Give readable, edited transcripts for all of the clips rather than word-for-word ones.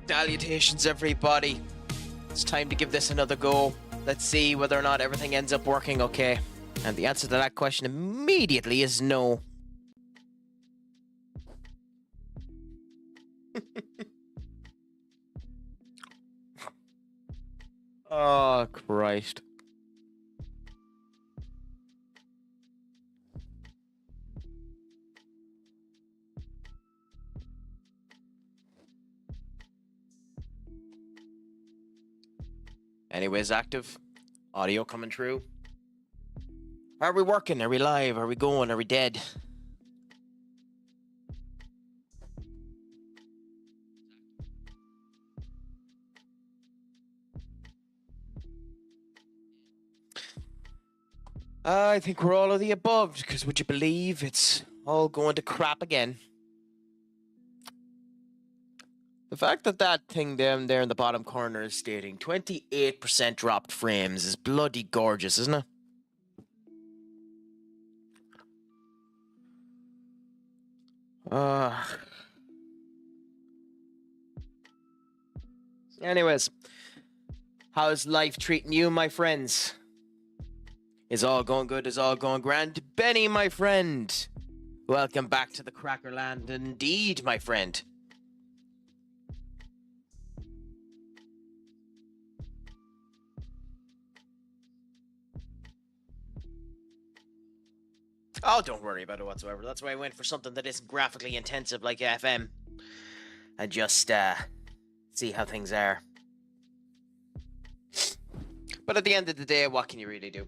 Salutations, everybody. It's time to give this another go. Let's see whether or not everything ends up working okay. And the answer to that question immediately is no. Oh, Christ. Anyways, active. Audio coming through. Are we working? Are we live? Are we going? Are we dead? I think we're all of the above, because would you believe it's all going to crap again? The fact that that thing down there in the bottom corner is stating 28% dropped frames is bloody gorgeous, isn't it? Anyways, how's life treating you, my friends? Is all going good? Is all going grand? Benny, my friend, welcome back to the Crackerland indeed, my friend. Oh, don't worry about it whatsoever. That's why I went for something that isn't graphically intensive like FM. And just, see how things are. But at the end of the day, what can you really do?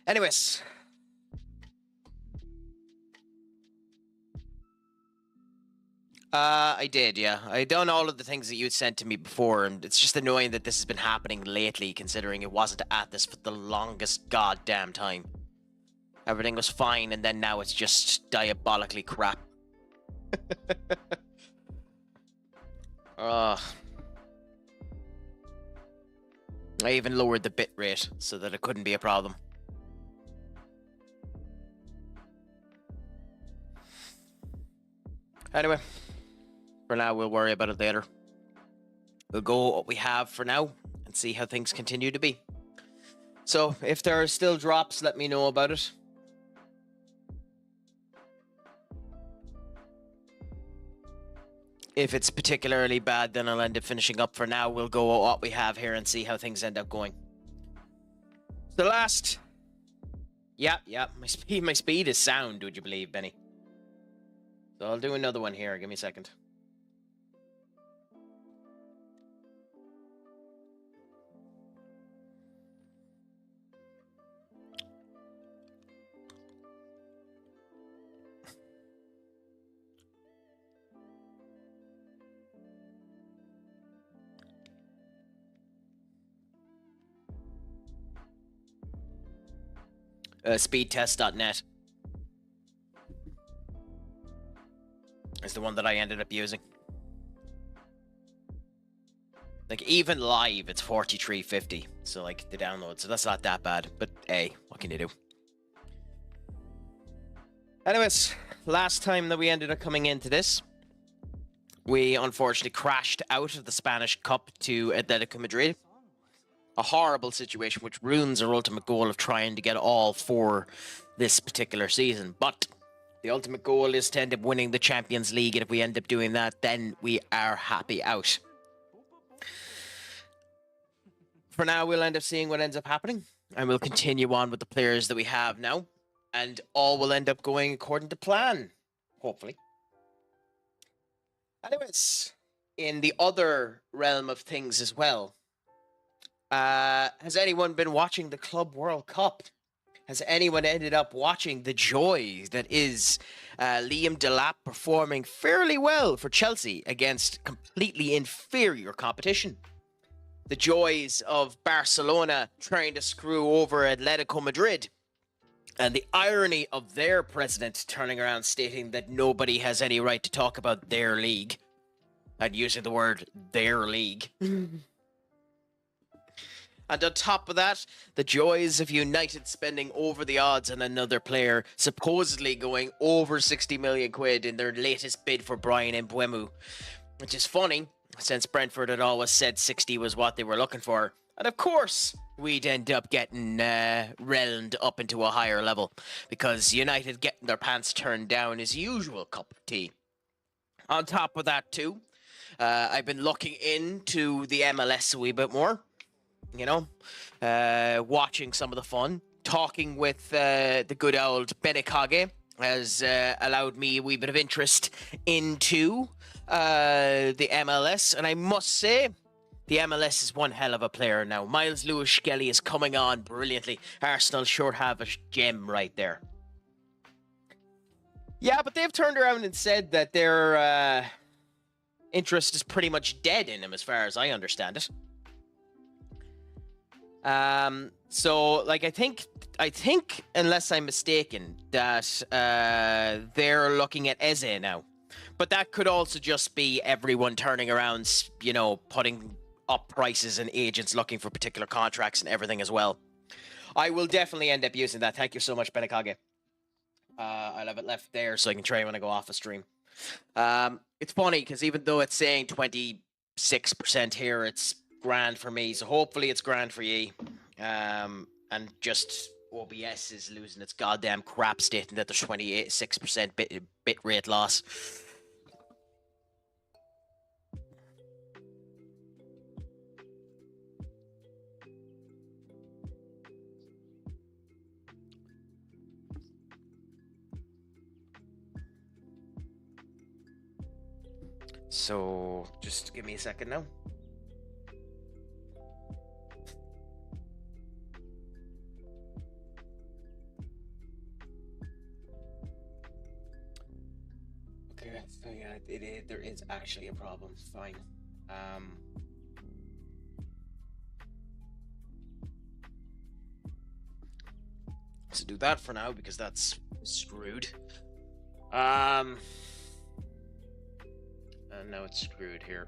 Anyways. I did, yeah. I done all of the things that you had sent to me before, and it's just annoying that this has been happening lately, considering it wasn't at this for the longest goddamn time. Everything was fine, and then now it's just diabolically crap. I even lowered the bitrate so that it couldn't be a problem. Anyway, for now, we'll worry about it later. We'll go what we have for now and see how things continue to be. So, if there are still drops, let me know about it. If it's particularly bad, then I'll end up finishing up. For now, we'll go what we have here and see how things end up going. The last... Yeah, my speed is sound, would you believe, Benny? So I'll do another one here. Give me a second. Speedtest.net is the one that I ended up using. Like, even live, it's 4350. So, like, the download. So that's not that bad. But, hey, what can you do? Anyways, last time that we ended up coming into this, we unfortunately crashed out of the Spanish Cup to Atletico Madrid. A horrible situation which ruins our ultimate goal of trying to get all for this particular season. But the ultimate goal is to end up winning the Champions League, and if we end up doing that, then we are happy out. For now, we'll end up seeing what ends up happening, and we'll continue on with the players that we have now, and all will end up going according to plan, hopefully. Anyways, in the other realm of things as well, has anyone been watching the Club World Cup? Has anyone ended up watching the joy that is Liam Delap performing fairly well for Chelsea against completely inferior competition? The joys of Barcelona trying to screw over Atletico Madrid, and the irony of their president turning around stating that nobody has any right to talk about their league, and using the word their league. And on top of that, the joys of United spending over the odds on another player, supposedly going over 60 million quid in their latest bid for Brian Mbeumo, which is funny since Brentford had always said 60 was what they were looking for. And of course, we'd end up getting realmed up into a higher level because United getting their pants turned down is usual cup of tea. On top of that, too, I've been looking into the MLS a wee bit more, you know, watching some of the fun, talking with the good old Benikage has allowed me a wee bit of interest into the MLS, and I must say, the MLS is one hell of a player now. Miles Lewis-Skelly is coming on brilliantly. Arsenal sure have a gem right there. Yeah, but they've turned around and said that their interest is pretty much dead in him, as far as I understand it. So, like, I think, unless I'm mistaken, that they're looking at Eze now. But that could also just be everyone turning around, you know, putting up prices and agents looking for particular contracts and everything as well. I will definitely end up using that. Thank you so much, Benikage. I'll have it left there so I can try when I go off a stream. It's funny because even though it's saying 26% here, it's grand for me. So hopefully it's grand for ye. And just OBS is losing its goddamn crap stating that there's 26% bit rate loss. So just give me a second now. Okay, so yeah, there is actually a problem. Fine. Let's do that for now because that's screwed. And now it's screwed here.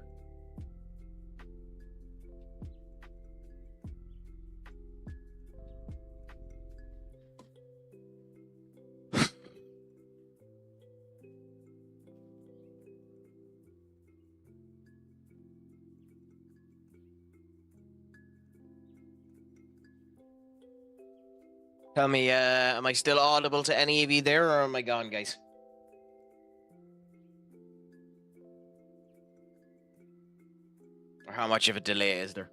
Tell me, am I still audible to any of you there, or am I gone, guys? Or how much of a delay is there?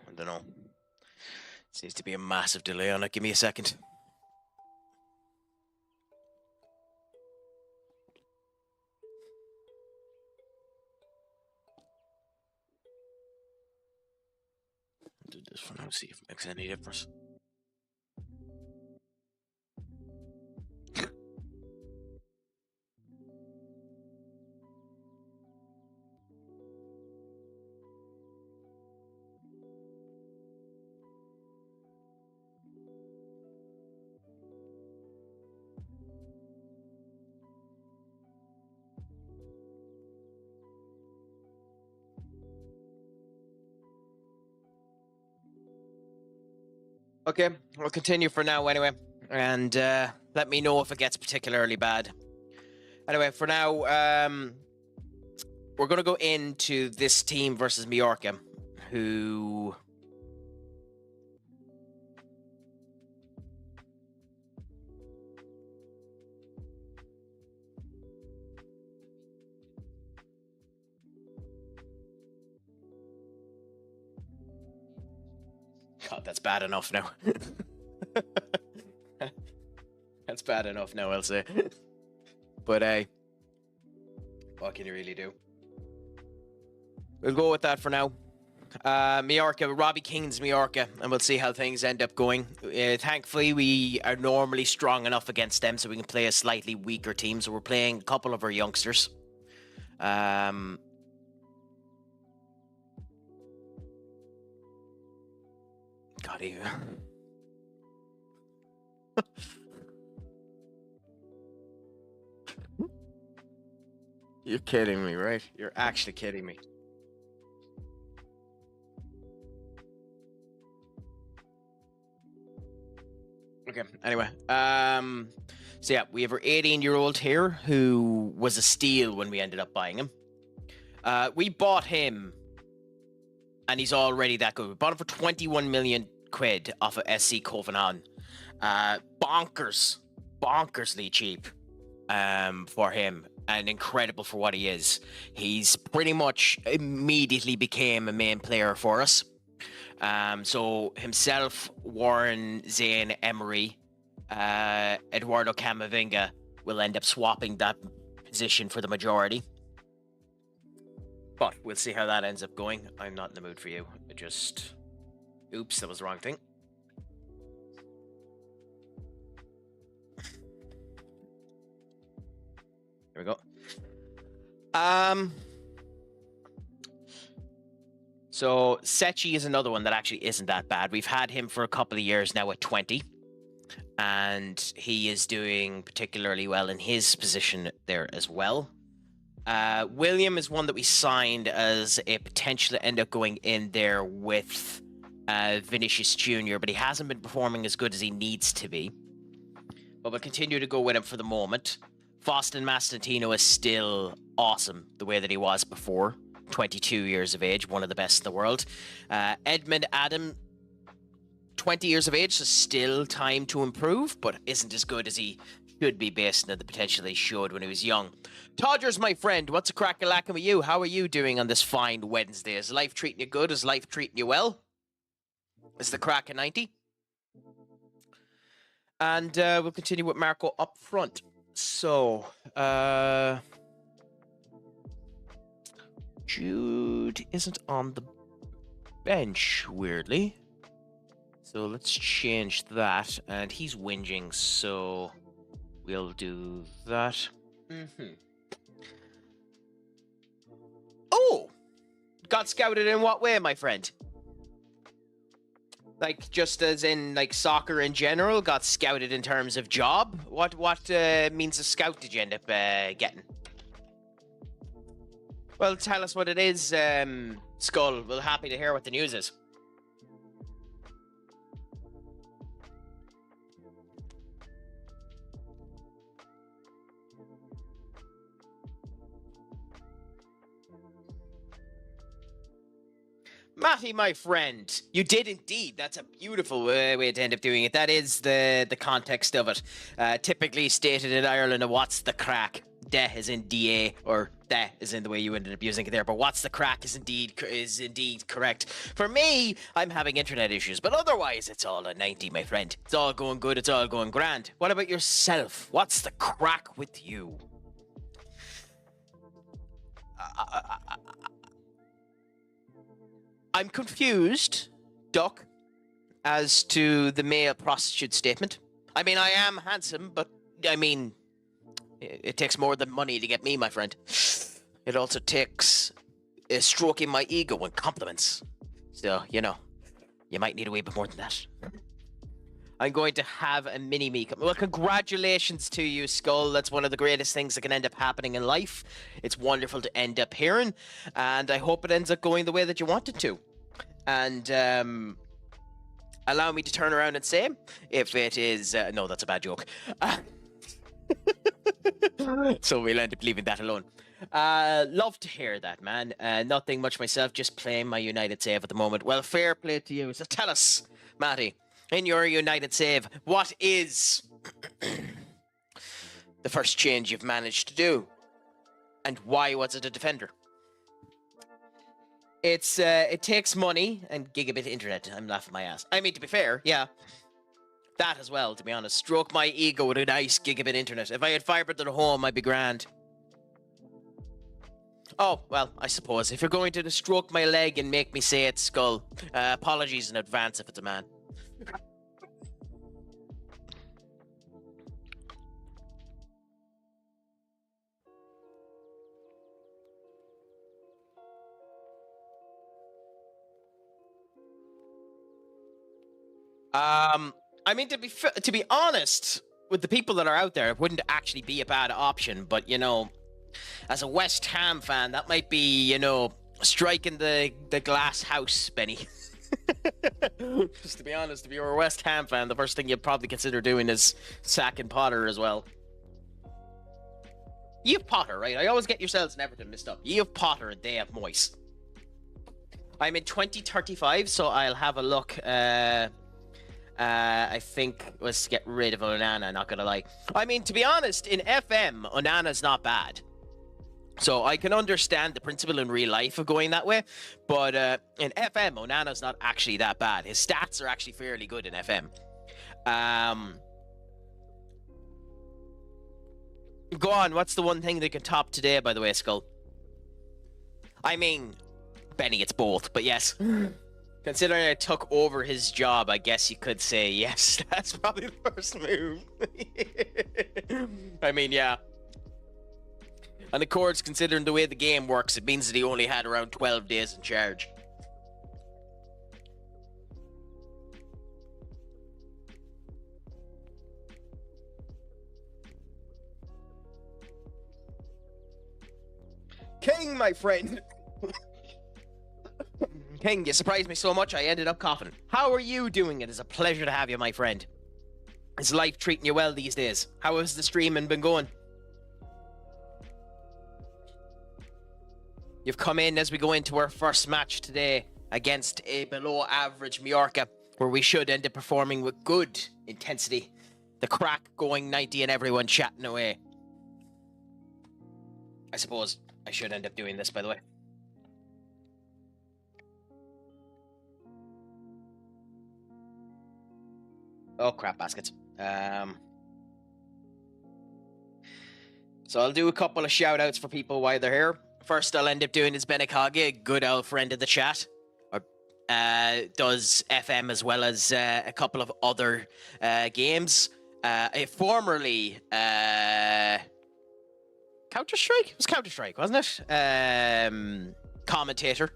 I don't know. Seems to be a massive delay on it. Give me a second. Do this for now, see if it makes any difference. Okay, we'll continue for now anyway, and let me know if it gets particularly bad. Anyway, for now, we're going to go into this team versus Mallorca, who... God, that's bad enough now. That's bad enough now, I'll say. But hey, what can you really do? We'll go with that for now. Mallorca, Robbie Keane's Mallorca, and we'll see how things end up going. Thankfully, we are normally strong enough against them so we can play a slightly weaker team. So we're playing a couple of our youngsters. God, You're kidding me, right? You're actually kidding me. Okay. Anyway, so yeah, we have our 18-year-old here who was a steal when we ended up buying him. We bought him, and he's already that good. We bought him for 21 million quid off of SC Copenhagen. Bonkersly cheap for him, and incredible for what he is. He's pretty much immediately became a main player for us. So himself, Warren, Zane, Emery, Eduardo Camavinga will end up swapping that position for the majority. But we'll see how that ends up going. I'm not in the mood for you. Oops, that was the wrong thing. Here we go. So Sechi is another one that actually isn't that bad. We've had him for a couple of years now at 20, and he is doing particularly well in his position there as well. William is one that we signed as a potential to end up going in there with Vinicius Jr., but he hasn't been performing as good as he needs to be. But we'll continue to go with him for the moment. Faustin Mastantino is still awesome the way that he was before. 22 years of age, one of the best in the world. Edmund Adam, 20 years of age, so still time to improve, but isn't as good as he should be based on the potential he showed when he was young. Todgers, my friend, what's a crack a lacking with you? How are you doing on this fine Wednesday? Is life treating you good? Is life treating you well? Is the crack a 90? And we'll continue with Marco up front. So, Jude isn't on the bench, weirdly. So let's change that. And he's whinging, so we'll do that. Oh! Got scouted in what way, my friend? Like, just as in, like, soccer in general, got scouted in terms of job? What means of scout did you end up getting? Well, tell us what it is, Skull. We're happy to hear what the news is. Matty, my friend, you did indeed. That's a beautiful way to end up doing it. That is the context of it. Typically stated in Ireland, what's the crack? Deh is in DA, or deh is in the way you ended up using it there. But what's the crack is indeed correct. For me, I'm having internet issues, but otherwise, it's all a 90, my friend. It's all going good. It's all going grand. What about yourself? What's the crack with you? I'm confused, Doc, as to the male prostitute statement. I mean, I am handsome, but I mean, it takes more than money to get me, my friend. It also takes stroking my ego and compliments. So, you know, you might need a wee bit more than that. I'm going to have a mini-me. Well, congratulations to you, Skull. That's one of the greatest things that can end up happening in life. It's wonderful to end up hearing, and I hope it ends up going the way that you want it to. And allow me to turn around and say, if it is... no, that's a bad joke. So we'll end up leaving that alone. Love to hear that, man. Nothing much myself, just playing my United save at the moment. Well, fair play to you. So tell us, Matty, in your United save, what is the first change you've managed to do? And why was it a defender? It takes money and gigabit internet. I'm laughing my ass. I mean, to be fair, yeah. That as well, to be honest. Stroke my ego with a nice gigabit internet. If I had fiber to the home, I'd be grand. Oh, well, I suppose. If you're going to stroke my leg and make me say it, Skull, apologies in advance if it's a man. I mean, to be honest, with the people that are out there, it wouldn't actually be a bad option. But as a West Ham fan, that might be striking the glass house, Benny. Just to be honest, if you're a West Ham fan, the first thing you'd probably consider doing is sacking Potter as well. You have Potter, right? I always get yourselves and Everton mixed up. You have Potter and they have Moyes. I'm in 2035, so I'll have a look. I think let's get rid of Onana, not gonna lie. I mean, to be honest, in FM, Onana's not bad. So I can understand the principle in real life of going that way. But in FM, Onana's not actually that bad. His stats are actually fairly good in FM. Go on, what's the one thing that can top today, by the way, Skull? I mean, Benny, it's both, but yes. Considering I took over his job, I guess you could say yes. That's probably the first move. I mean, yeah. And of course, considering the way the game works, it means that he only had around 12 days in charge. King, my friend. King, you surprised me so much I ended up coughing. How are you doing? It is a pleasure to have you, my friend. Is life treating you well these days? How has the streaming been going? You've come in as we go into our first match today against a below-average Mallorca, where we should end up performing with good intensity. The crack going 90 and everyone chatting away. I suppose I should end up doing this, by the way. Oh, crap baskets. So I'll do a couple of shout-outs for people while they're here. First I'll end up doing is Benekage, a good old friend of the chat. Does FM as well as a couple of other games. Formerly Counter-Strike? It was Counter-Strike, wasn't it? Commentator.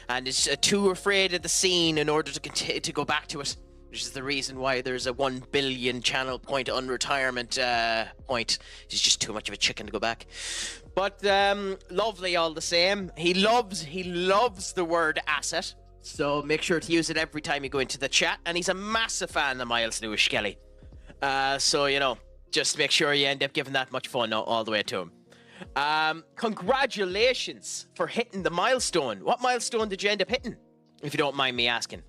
And is too afraid of the scene in order to go back to it. Which is the reason why there's a 1 billion channel point on retirement point. He's just too much of a chicken to go back. But lovely all the same. He loves the word asset. So make sure to use it every time you go into the chat. And he's a massive fan of Miles Lewis-Skelly. So, just make sure you end up giving that much fun all the way to him. Congratulations for hitting the milestone. What milestone did you end up hitting? If you don't mind me asking.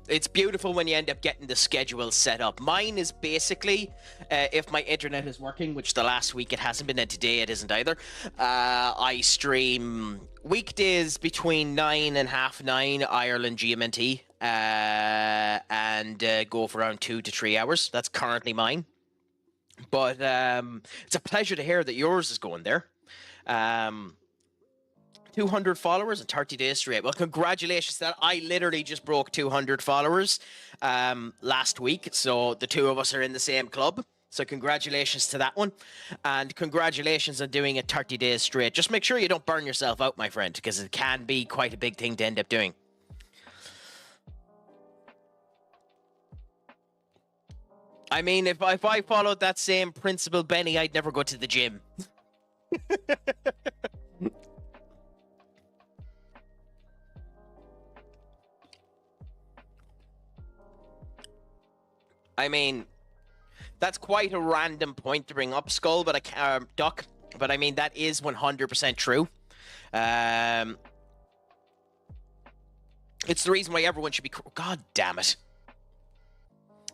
It's beautiful when you end up getting the schedule set up. Mine is basically, if my internet is working, which the last week it hasn't been, and today it isn't either, I stream weekdays between 9 and half 9 Ireland GMT, and go for around 2 to 3 hours. That's currently mine. But it's a pleasure to hear that yours is going there. 200 followers in 30 days straight. Well, congratulations to that. I literally just broke 200 followers last week. So the two of us are in the same club. So congratulations to that one. And congratulations on doing it 30 days straight. Just make sure you don't burn yourself out, my friend, because it can be quite a big thing to end up doing. I mean, if I followed that same principle, Benny, I'd never go to the gym. I mean, that's quite a random point to bring up, Skull, but I can't, Duck. But I mean, that is 100% true. It's the reason why everyone should be... God damn it.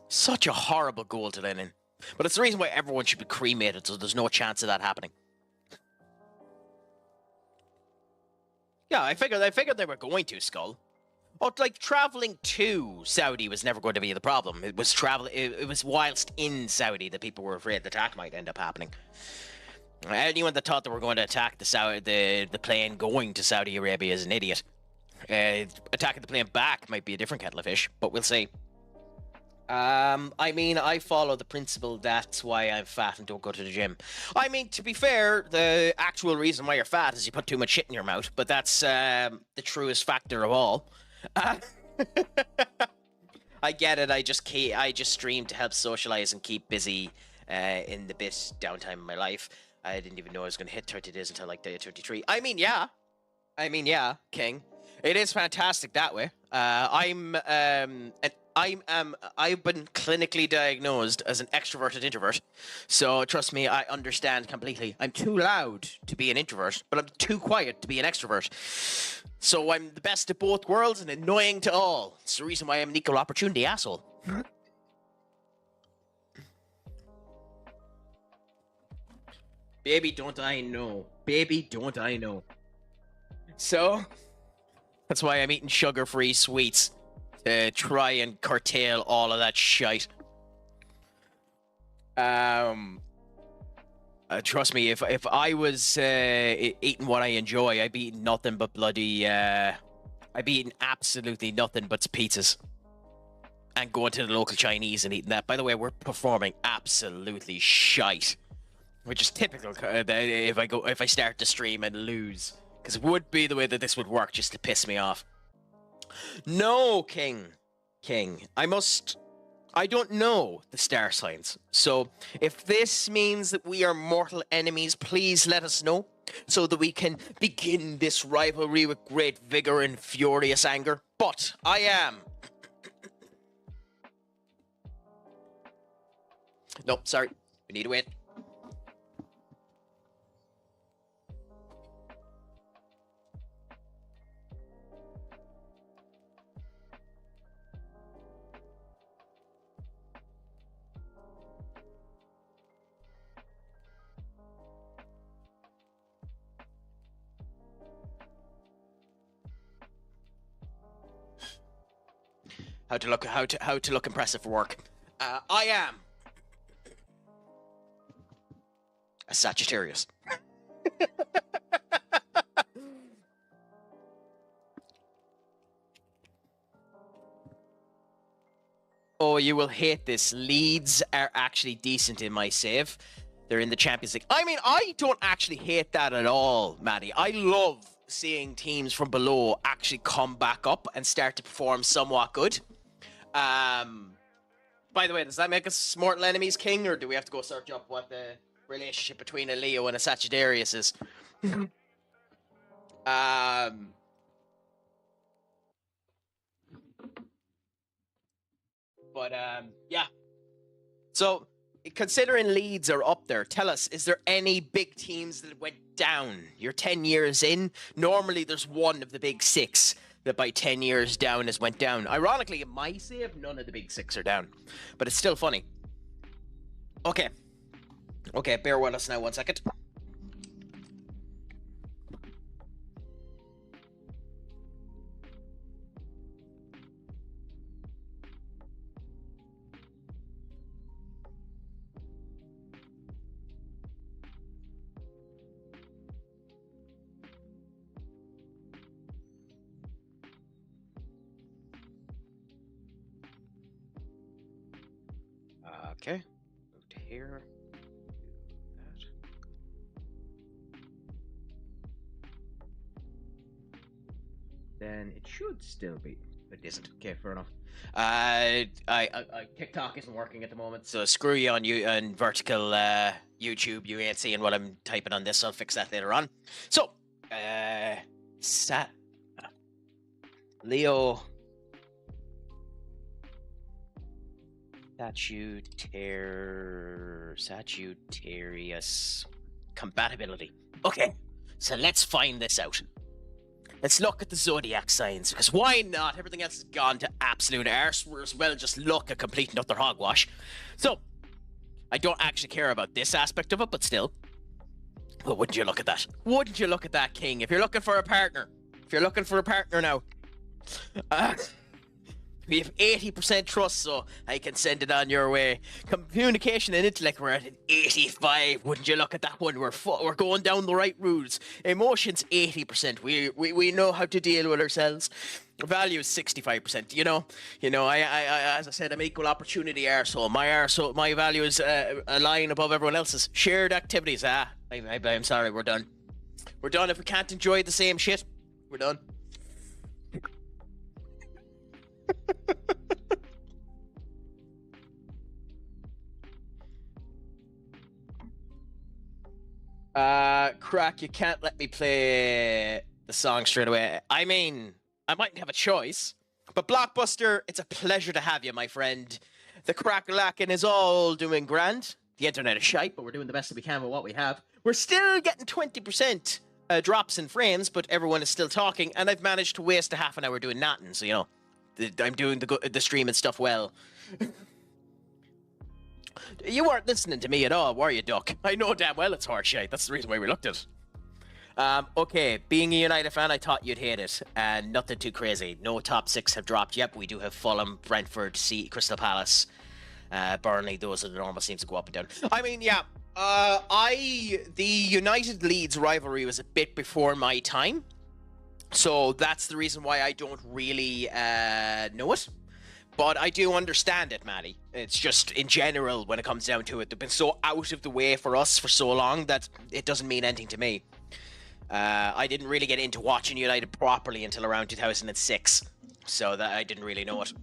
Such a horrible goal to let in. But it's the reason why everyone should be cremated, so there's no chance of that happening. Yeah, I figured they were going to, Skull. Oh, like, traveling to Saudi was never going to be the problem. It was it was whilst in Saudi that people were afraid the attack might end up happening. Anyone that thought they were going to attack the plane going to Saudi Arabia is an idiot. Attacking the plane back might be a different kettle of fish, but we'll see. I mean, I follow the principle that's why I'm fat and don't go to the gym. I mean, to be fair, the actual reason why you're fat is you put too much shit in your mouth, but that's the truest factor of all. I get it. I just stream to help socialize and keep busy in the bit downtime of my life. I didn't even know I was going to hit 30 days until like day 33. I mean, yeah. King. It is fantastic that way. I've been clinically diagnosed as an extroverted introvert. So trust me, I understand completely. I'm too loud to be an introvert, but I'm too quiet to be an extrovert. So I'm the best of both worlds and annoying to all. It's the reason why I'm an equal opportunity asshole. Baby, don't I know. Baby, don't I know. So, that's why I'm eating sugar-free sweets to try and curtail all of that shite. Trust me, if I was eating what I enjoy, I'd be eating nothing but bloody. I'd be eating absolutely nothing but pizzas, and going to the local Chinese and eating that. By the way, we're performing absolutely shite, which is typical. If I start to stream and lose. Because it would be the way that this would work, just to piss me off. No, King. I don't know the star signs. So, if this means that we are mortal enemies, please let us know. So that we can begin this rivalry with great vigor and furious anger. But, I am... No, sorry. We need to wait. How to look impressive for work. I am a Sagittarius. Oh, you will hate this. Leeds are actually decent in my save. They're in the Champions League. I mean, I don't actually hate that at all, Maddie. I love seeing teams from below actually come back up and start to perform somewhat good. By the way, does that make us mortal enemies, King, or do we have to go search up what the relationship between a Leo and a Sagittarius is? Yeah. So, considering Leeds are up there, tell us, is there any big teams that went down? You're 10 years in. Normally, there's one of the big six that by 10 years down has went down. Ironically, in my save, none of the big six are down. But it's still funny. Okay. Okay, bear with us now 1 second. Okay. Go to here. Do that. Then it should still be. It isn't. Okay, fair enough. TikTok isn't working at the moment, so screw you on vertical YouTube. You ain't seeing what I'm typing on this. So I'll fix that later on. So, Leo. Sagittarius compatibility. Okay, so let's find this out. Let's look at the zodiac signs, because why not? Everything else has gone to absolute arse. We're as well just look a complete and utter hogwash. So, I don't actually care about this aspect of it, but still. Well, wouldn't you look at that? Wouldn't you look at that, King? If you're looking for a partner. If you're looking for a partner now. We have 80% trust, so I can send it on your way. Communication and intellect, we're at an 85. Wouldn't you look at that one? We're going down the right routes. Emotions, 80%. We know how to deal with ourselves. Value is 65%. You know. I as I said, I'm equal opportunity arsehole. My value is a line above everyone else's. Shared activities. I'm sorry. We're done. We're done. If we can't enjoy the same shit, we're done. Crack, you can't let me play the song straight away. I mean, I might have a choice, but Blockbuster, it's a pleasure to have you, my friend. The crack lacking is all doing grand. The internet is shite, but we're doing the best that we can with what we have. We're still getting 20% drops in frames, but everyone is still talking, and I've managed to waste a half an hour doing nothing, so, you know, I'm doing the stream and stuff well. You weren't listening to me at all, were you, Duck? I know damn well it's horseshit. That's the reason why we looked at it. Okay, being a United fan, I thought you'd hate it, and nothing too crazy. No top six have dropped yet. We do have Fulham, Brentford, Crystal Palace, Burnley. Those are the normal teams to go up and down. I mean, yeah, the United Leeds rivalry was a bit before my time, so that's the reason why I don't really know it. But I do understand it, Matty. It's just, in general, when it comes down to it, they've been so out of the way for us for so long that it doesn't mean anything to me. I didn't really get into watching United properly until around 2006, so that I didn't really know it.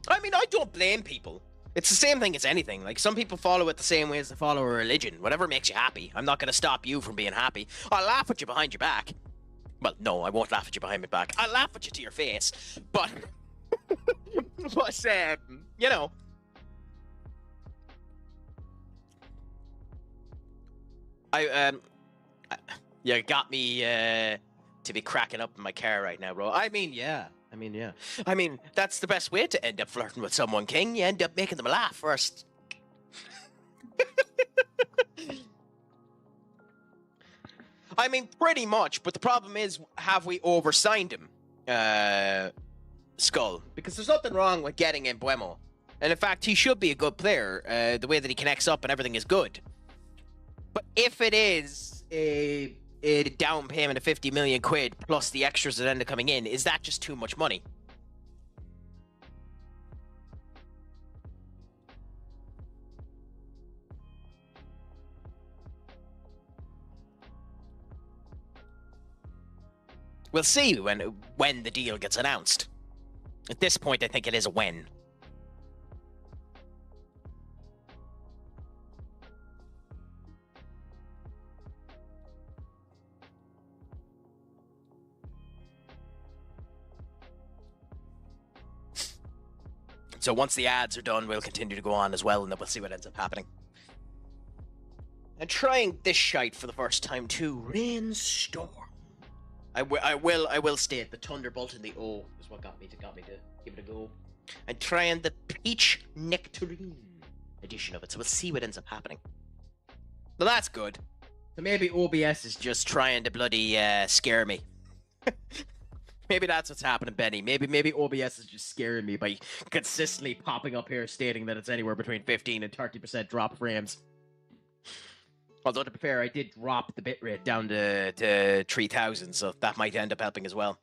I mean, I don't blame people. It's the same thing as anything. Like, some people follow it the same way as they follow a religion. Whatever makes you happy. I'm not going to stop you from being happy. I'll laugh at you behind your back. Well, no, I won't laugh at you behind my back. I'll laugh at you to your face, but... but, you know... You got me, to be cracking up in my car right now, bro. I mean, yeah. I mean, that's the best way to end up flirting with someone, King. You end up making them laugh first. I mean, pretty much, but the problem is, have we oversigned him? Skull. Because there's nothing wrong with getting in Buemo. And in fact, he should be a good player. The way that he connects up and everything is good. But if it is a down payment of 50 million quid plus the extras that end up coming in, is that just too much money? We'll see when the deal gets announced. At this point, I think it is a when. So once the ads are done, we'll continue to go on as well, and then we'll see what ends up happening. And trying this shite for the first time too. Rainstorm. I will state the Thunderbolt and the O is what got me to give it a go. And trying the Peach Nectarine edition of it, so we'll see what ends up happening. Well, that's good. So maybe OBS is just trying to bloody scare me. Maybe that's what's happening, Benny. Maybe OBS is just scaring me by consistently popping up here stating that it's anywhere between 15 and 30% drop frames. Although, to be fair, I did drop the bitrate down to 3000, so that might end up helping as well.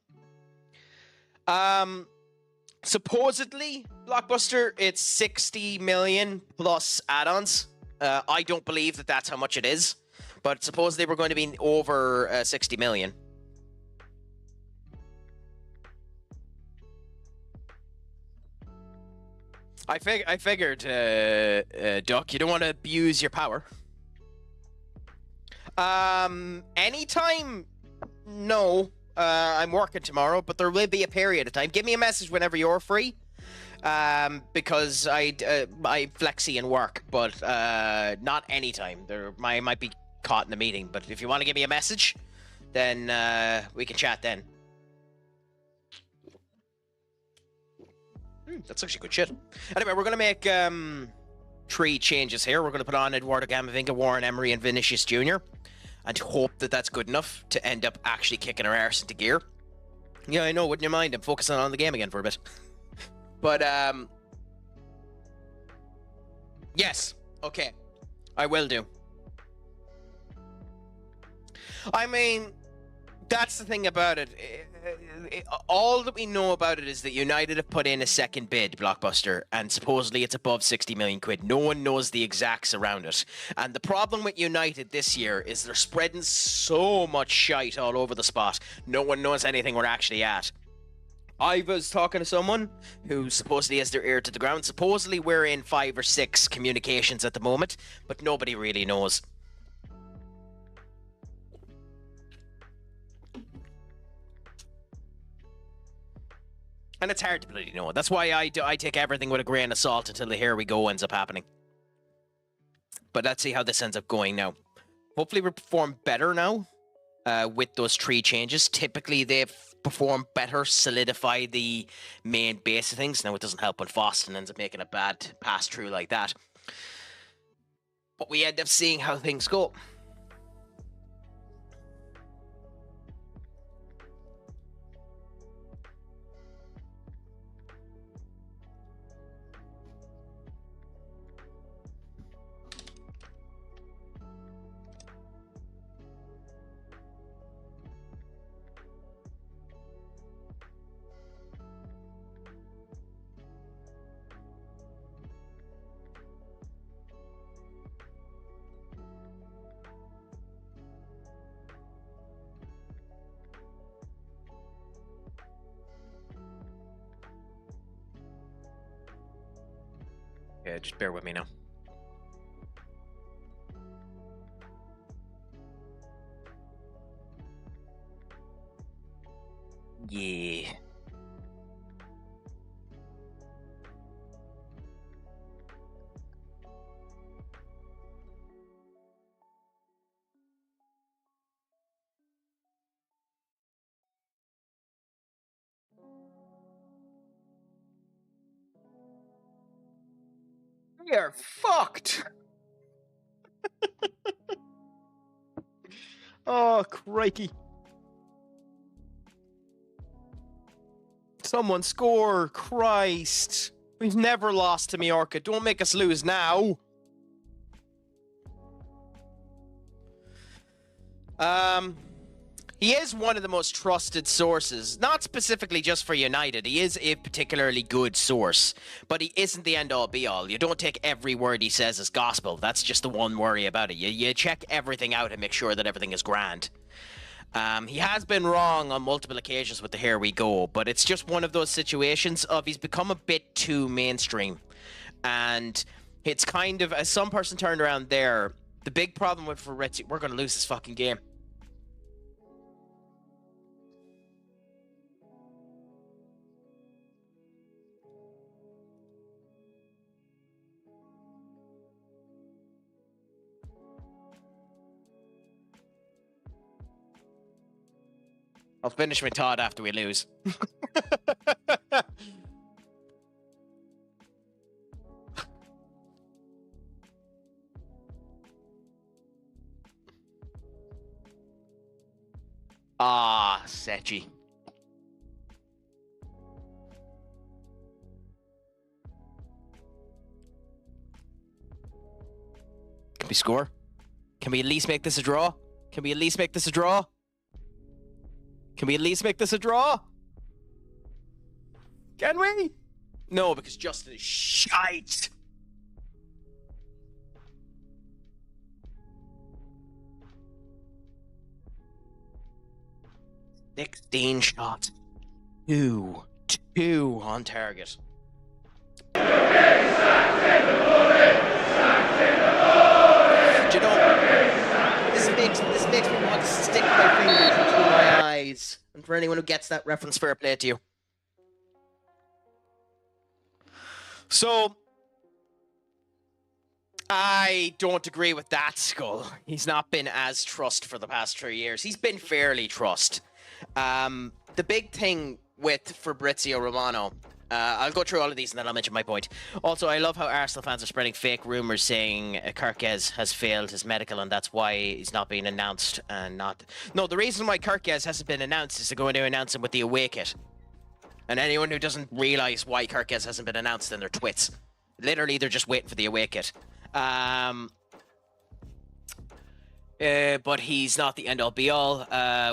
Supposedly, Blockbuster, it's 60 million plus add-ons. I don't believe that that's how much it is, but supposedly we're going to be over 60 million. I figured, Duck, you don't want to abuse your power. Anytime? No. I'm working tomorrow, but there will be a period of time. Give me a message whenever you're free. Because I flexi and work, but not anytime. I might be caught in a meeting, but if you want to give me a message, then we can chat then. That's actually good shit. Anyway, we're going to make 3 changes here. We're going to put on Eduardo Camavinga, Warren Emery, and Vinicius Jr. and hope that that's good enough to end up actually kicking our arse into gear. Yeah, I know, wouldn't you mind? I'm focusing on the game again for a bit. But, yes. Okay. I will do. I mean, that's the thing about it. All that we know about it is that United have put in a second bid, Blockbuster, and supposedly it's above 60 million quid. No one knows the exacts around it. And the problem with United this year is they're spreading so much shite all over the spot. No one knows anything we're actually at. I was talking to someone who supposedly has their ear to the ground. Supposedly we're in 5 or 6 communications at the moment, but nobody really knows. And it's hard to bloody know. That's why I take everything with a grain of salt until the here we go ends up happening. But let's see how this ends up going now. Hopefully we perform better now with those 3 changes. Typically they perform better, solidify the main base of things. Now it doesn't help when Foston ends up making a bad pass through like that. But we end up seeing how things go. Yeah, just bear with me now. Yeah. We are fucked. Oh, crikey. Someone score. Christ. We've never lost to Mallorca. Don't make us lose now. He is one of the most trusted sources, not specifically just for United. He is a particularly good source, but he isn't the end-all be-all. You don't take every word he says as gospel. That's just the one worry about it. You check everything out and make sure that everything is grand. He has been wrong on multiple occasions with the here we go, but it's just one of those situations of he's become a bit too mainstream. And it's kind of, as some person turned around there, the big problem with Fabrizio, we're going to lose this fucking game. I'll finish my thought after we lose. Ah, Sechi. Can we score? Can we at least make this a draw? Can we at least make this a draw? Can we at least make this a draw? Can we? No, because Justin is shite. 16 shots. Two on target. Do you know, this makes me want to stick my fingers into my eyes. And for anyone who gets that reference, fair play to you. So, I don't agree with that, Skull. He's not been as trust for the past 3 years. He's been fairly trust. The big thing with Fabrizio Romano, I'll go through all of these and then I'll mention my point. Also, I love how Arsenal fans are spreading fake rumours saying Kirkez has failed his medical and that's why he's not being announced and not... No, the reason why Kirkez hasn't been announced is they're going to announce him with the away kit. And anyone who doesn't realise why Kirkez hasn't been announced, then they're twits. Literally, they're just waiting for the away kit. But he's not the end-all be-all.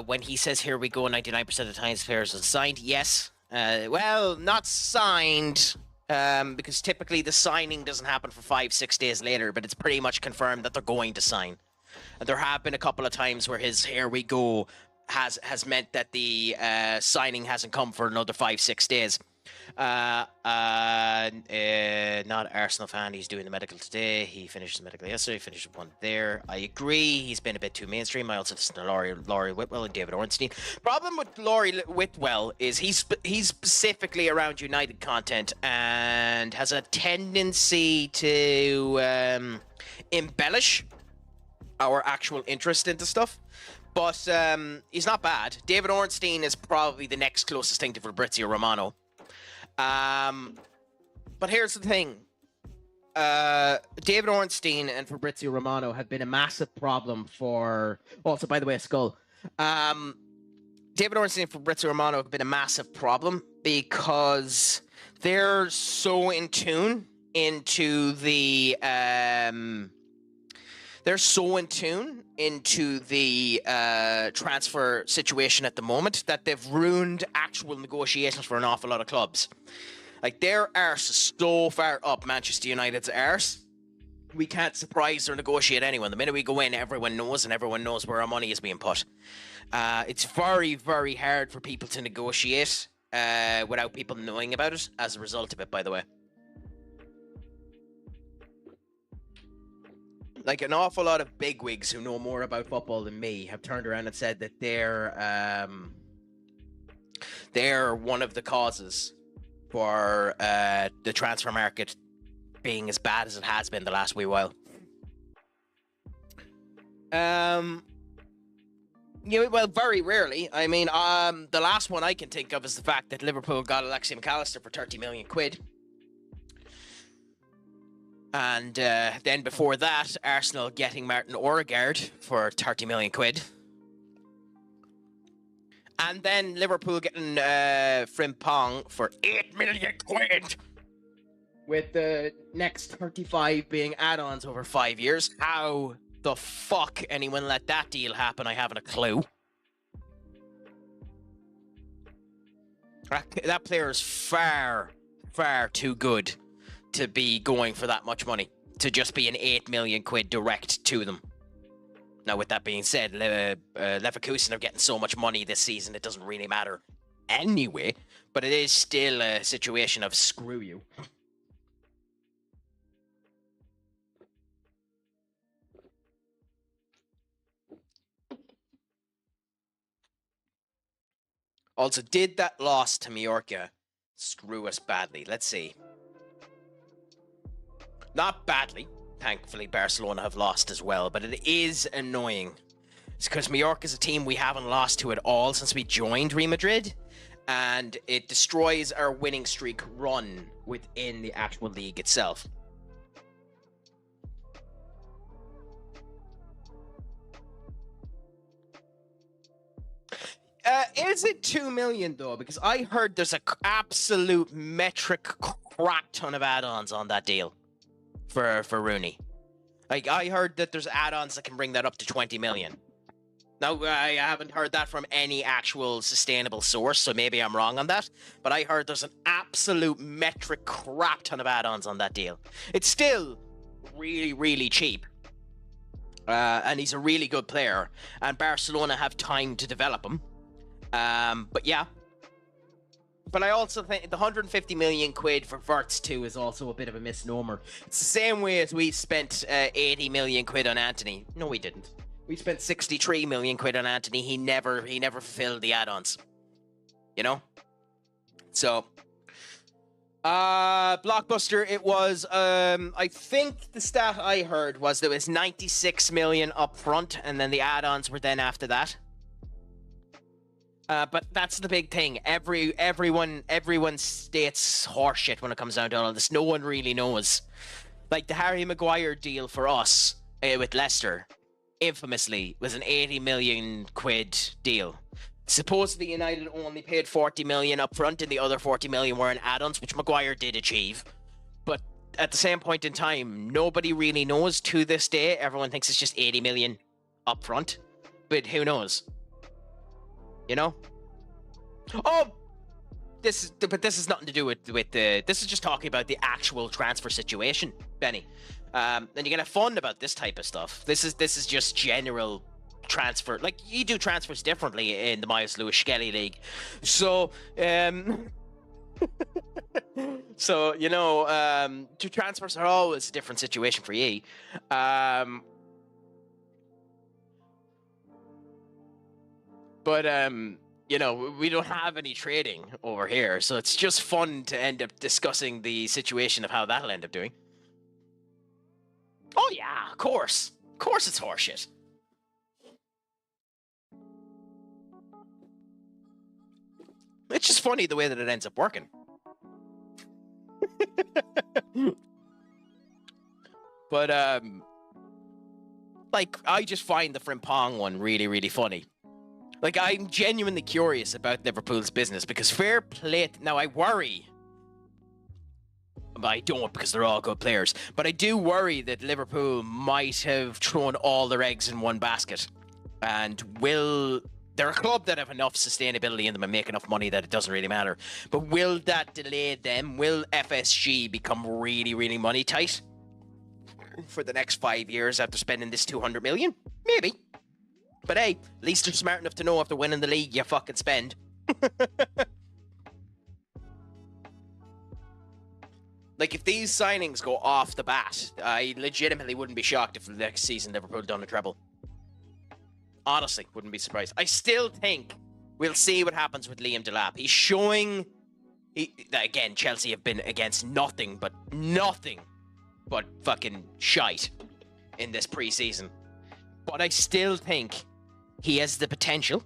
When he says, here we go, 99% of the times players are signed, yes. Well, not signed, because typically the signing doesn't happen for 5-6 days later, but it's pretty much confirmed that they're going to sign. And there have been a couple of times where his here we go has meant that the signing hasn't come for another 5-6 days. Not Arsenal fan. He's doing the medical today. He finished the medical yesterday. Finished one there. I agree. He's been a bit too mainstream. I also listen to Laurie Whitwell and David Ornstein. Problem with Laurie Whitwell is he's specifically around United content and has a tendency to embellish our actual interest into stuff. But he's not bad. David Ornstein is probably the next closest thing to Fabrizio Romano. But here's the thing. David Ornstein and Fabrizio Romano have been a massive problem for... Also, by the way, Skull. David Ornstein and Fabrizio Romano have been a massive problem because they're so in tune into the... They're so in tune into the transfer situation at the moment that they've ruined actual negotiations for an awful lot of clubs. Like, their arse is so far up Manchester United's arse, we can't surprise or negotiate anyone. The minute we go in, everyone knows, and everyone knows where our money is being put. It's very, very hard for people to negotiate without people knowing about it as a result of it, by the way. Like, an awful lot of bigwigs who know more about football than me have turned around and said that they're one of the causes for the transfer market being as bad as it has been the last wee while. Well, very rarely. I mean, the last one I can think of is the fact that Liverpool got Alexis McAllister for 30 million quid. And then before that, Arsenal getting Martin Odegaard for 30 million quid. And then Liverpool getting Frimpong for 8 million quid. With the next 35 being add-ons over 5 years. How the fuck anyone let that deal happen, I haven't a clue. That player is far, far too good to be going for that much money, to just be an 8 million quid direct to them. Now, with that being said, Leverkusen are getting so much money this season, it doesn't really matter anyway, but it is still a situation of screw you. Also, did that loss to Mallorca screw us badly? Let's see. Not badly. Thankfully, Barcelona have lost as well, but it is annoying. It's because Mallorca is a team we haven't lost to at all since we joined Real Madrid, and it destroys our winning streak run within the actual league itself. Is it 2 million though? Because I heard there's an absolute metric crap ton of add-ons on that deal for Rooney. Like, I heard that there's add-ons that can bring that up to 20 million. Now, I haven't heard that from any actual sustainable source, so maybe I'm wrong on that. But I heard there's an absolute metric crap ton of add-ons on that deal. It's still really, really cheap. And he's a really good player. And Barcelona have time to develop him. But yeah. But I also think the 150 million quid for Wirtz too is also a bit of a misnomer. It's the same way as we spent 80 million quid on Anthony. No, we didn't. We spent 63 million quid on Anthony. He never fulfilled the add-ons. You know? So, Blockbuster, it was, I think the stat I heard was there was 96 million up front, and then the add-ons were then after that. But that's the big thing. Everyone states horseshit when it comes down to all this. No one really knows. Like the Harry Maguire deal for us with Leicester, infamously, was an 80 million quid deal. Supposedly United only paid 40 million up front, and the other 40 million were in add-ons, which Maguire did achieve. But at the same point in time, nobody really knows to this day. Everyone thinks it's just 80 million up front, but who knows? You know? Oh, this is nothing to do with the. This is just talking about the actual transfer situation, Benny. And you can have fun about this type of stuff. This is just general transfer, like you do transfers differently in the Myers Lewis Skelly League. So so two transfers are always a different situation for you. But we don't have any trading over here, so it's just fun to end up discussing the situation of how that'll end up doing. Oh yeah, of course it's horseshit. It's just funny the way that it ends up working. But like, I just find the Frimpong one really, really funny. Like, I'm genuinely curious about Liverpool's business because fair play. Now, I worry. But I don't, because they're all good players. But I do worry that Liverpool might have thrown all their eggs in one basket. And they're a club that have enough sustainability in them and make enough money that it doesn't really matter. But will that delay them? Will FSG become really, really money tight for the next 5 years after spending this 200 million? Maybe. But hey, at least they're smart enough to know after winning the league, you fucking spend. Like, if these signings go off the bat, I legitimately wouldn't be shocked if the next season Liverpool done a treble. Honestly, wouldn't be surprised. I still think we'll see what happens with Liam Delap. He's showing... again, Chelsea have been against nothing but fucking shite in this pre-season. But I still think he has the potential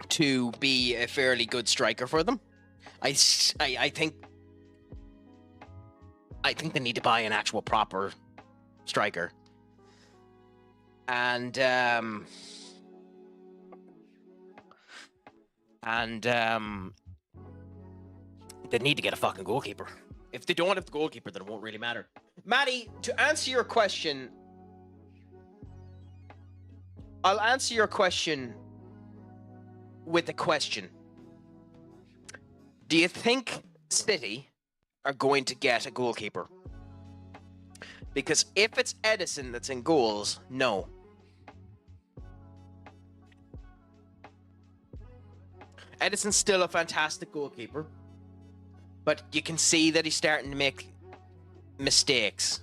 to be a fairly good striker for them. I think they need to buy an actual proper striker. And they need to get a fucking goalkeeper. If they don't have the goalkeeper, then it won't really matter. Maddie, to answer your question, I'll answer your question with a question. Do you think City are going to get a goalkeeper? Because if it's Edison that's in goals, no. Edison's still a fantastic goalkeeper, but you can see that he's starting to make mistakes.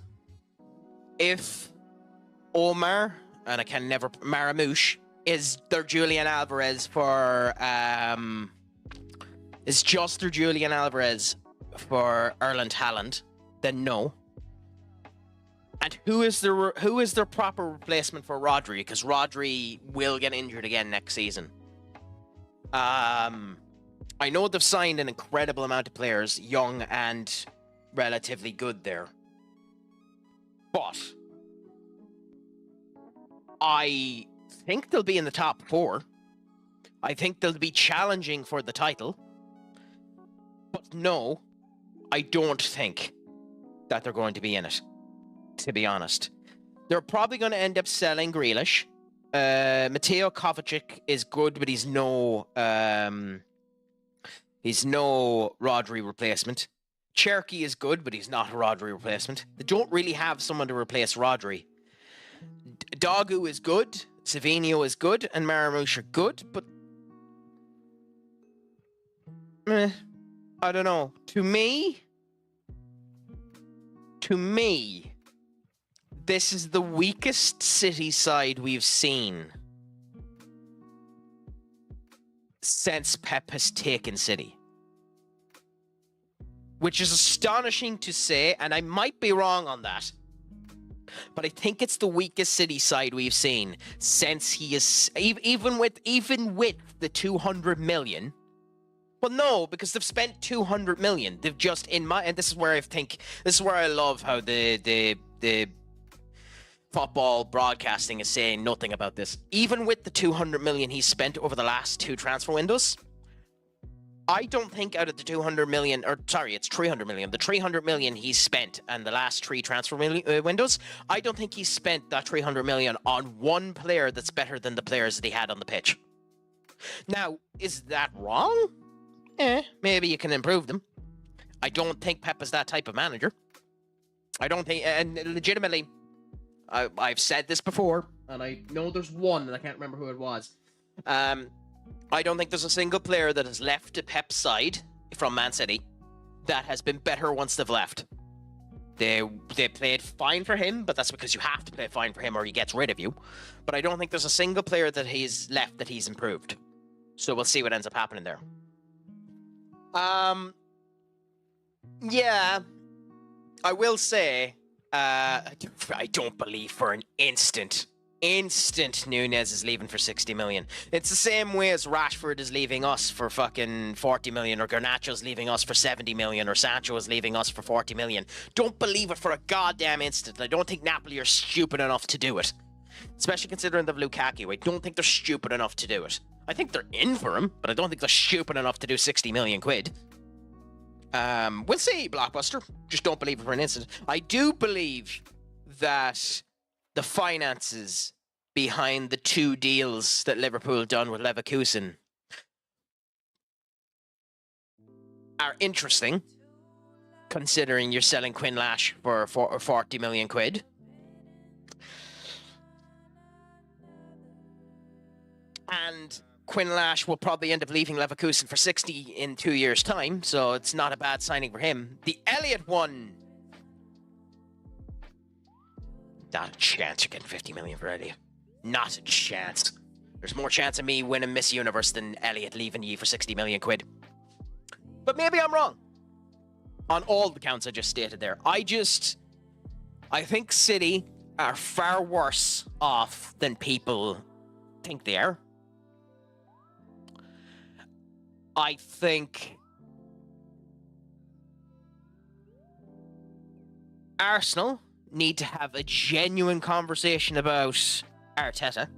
If Omar, and I can never, Marmoush, is their Julian Alvarez for, is just their Julian Alvarez for Erling Haaland, then no. And who is their proper replacement for Rodri? Because Rodri will get injured again next season. I know they've signed an incredible amount of players, young and relatively good there. But I think they'll be in the top 4. I think they'll be challenging for the title. But no, I don't think that they're going to be in it, to be honest. They're probably going to end up selling Grealish. Mateo Kovacic is good, but he's no Rodri replacement. Cherky is good, but he's not a Rodri replacement. They don't really have someone to replace Rodri. Dogu is good, Savinho is good, and Marmoush are good, but I don't know. To me, this is the weakest City side we've seen since Pep has taken City. Which is astonishing to say, and I might be wrong on that. But I think it's the weakest City side we've seen since he is, even with the 200 million. Well, no, because they've spent 200 million. They've just, and this is where I love how the football broadcasting is saying nothing about this. Even with the 200 million he's spent over the last 2 transfer windows, I don't think out of the 200 million, or sorry, it's 300 million. The 300 million he's spent and the last 3 transfer windows, I don't think he's spent that 300 million on one player that's better than the players that he had on the pitch. Now, is that wrong? Maybe you can improve them. I don't think Pep is that type of manager. I don't think, and legitimately, I've said this before. and I know there's one, and I can't remember who it was. I don't think there's a single player that has left the Pep side from Man City that has been better once they've left. They played fine for him, but that's because you have to play fine for him or he gets rid of you. But I don't think there's a single player that he's left that he's improved. So we'll see what ends up happening there. Yeah, I will say, I don't believe for an instant Nunez is leaving for 60 million. It's the same way as Rashford is leaving us for fucking 40 million, or Garnacho's leaving us for 70 million, or Sancho is leaving us for 40 million. Don't believe it for a goddamn instant. I don't think Napoli are stupid enough to do it. Especially considering the Lukaku. I don't think they're stupid enough to do it. I think they're in for him, but I don't think they're stupid enough to do 60 million quid. We'll see, Blockbuster. Just don't believe it for an instant. I do believe that the finances behind the two deals that Liverpool done with Leverkusen are interesting, considering you're selling Quinn Lash for 40 million quid. And Quinn Lash will probably end up leaving Leverkusen for 60 in 2 years' time, so it's not a bad signing for him. The Elliott one, not a chance you're getting 50 million for Elliott. Not a chance. There's more chance of me winning Miss Universe than Elliott leaving you for 60 million quid. But maybe I'm wrong on all the counts I just stated there. I think City are far worse off than people think they are. I think Arsenal need to have a genuine conversation about Arteta.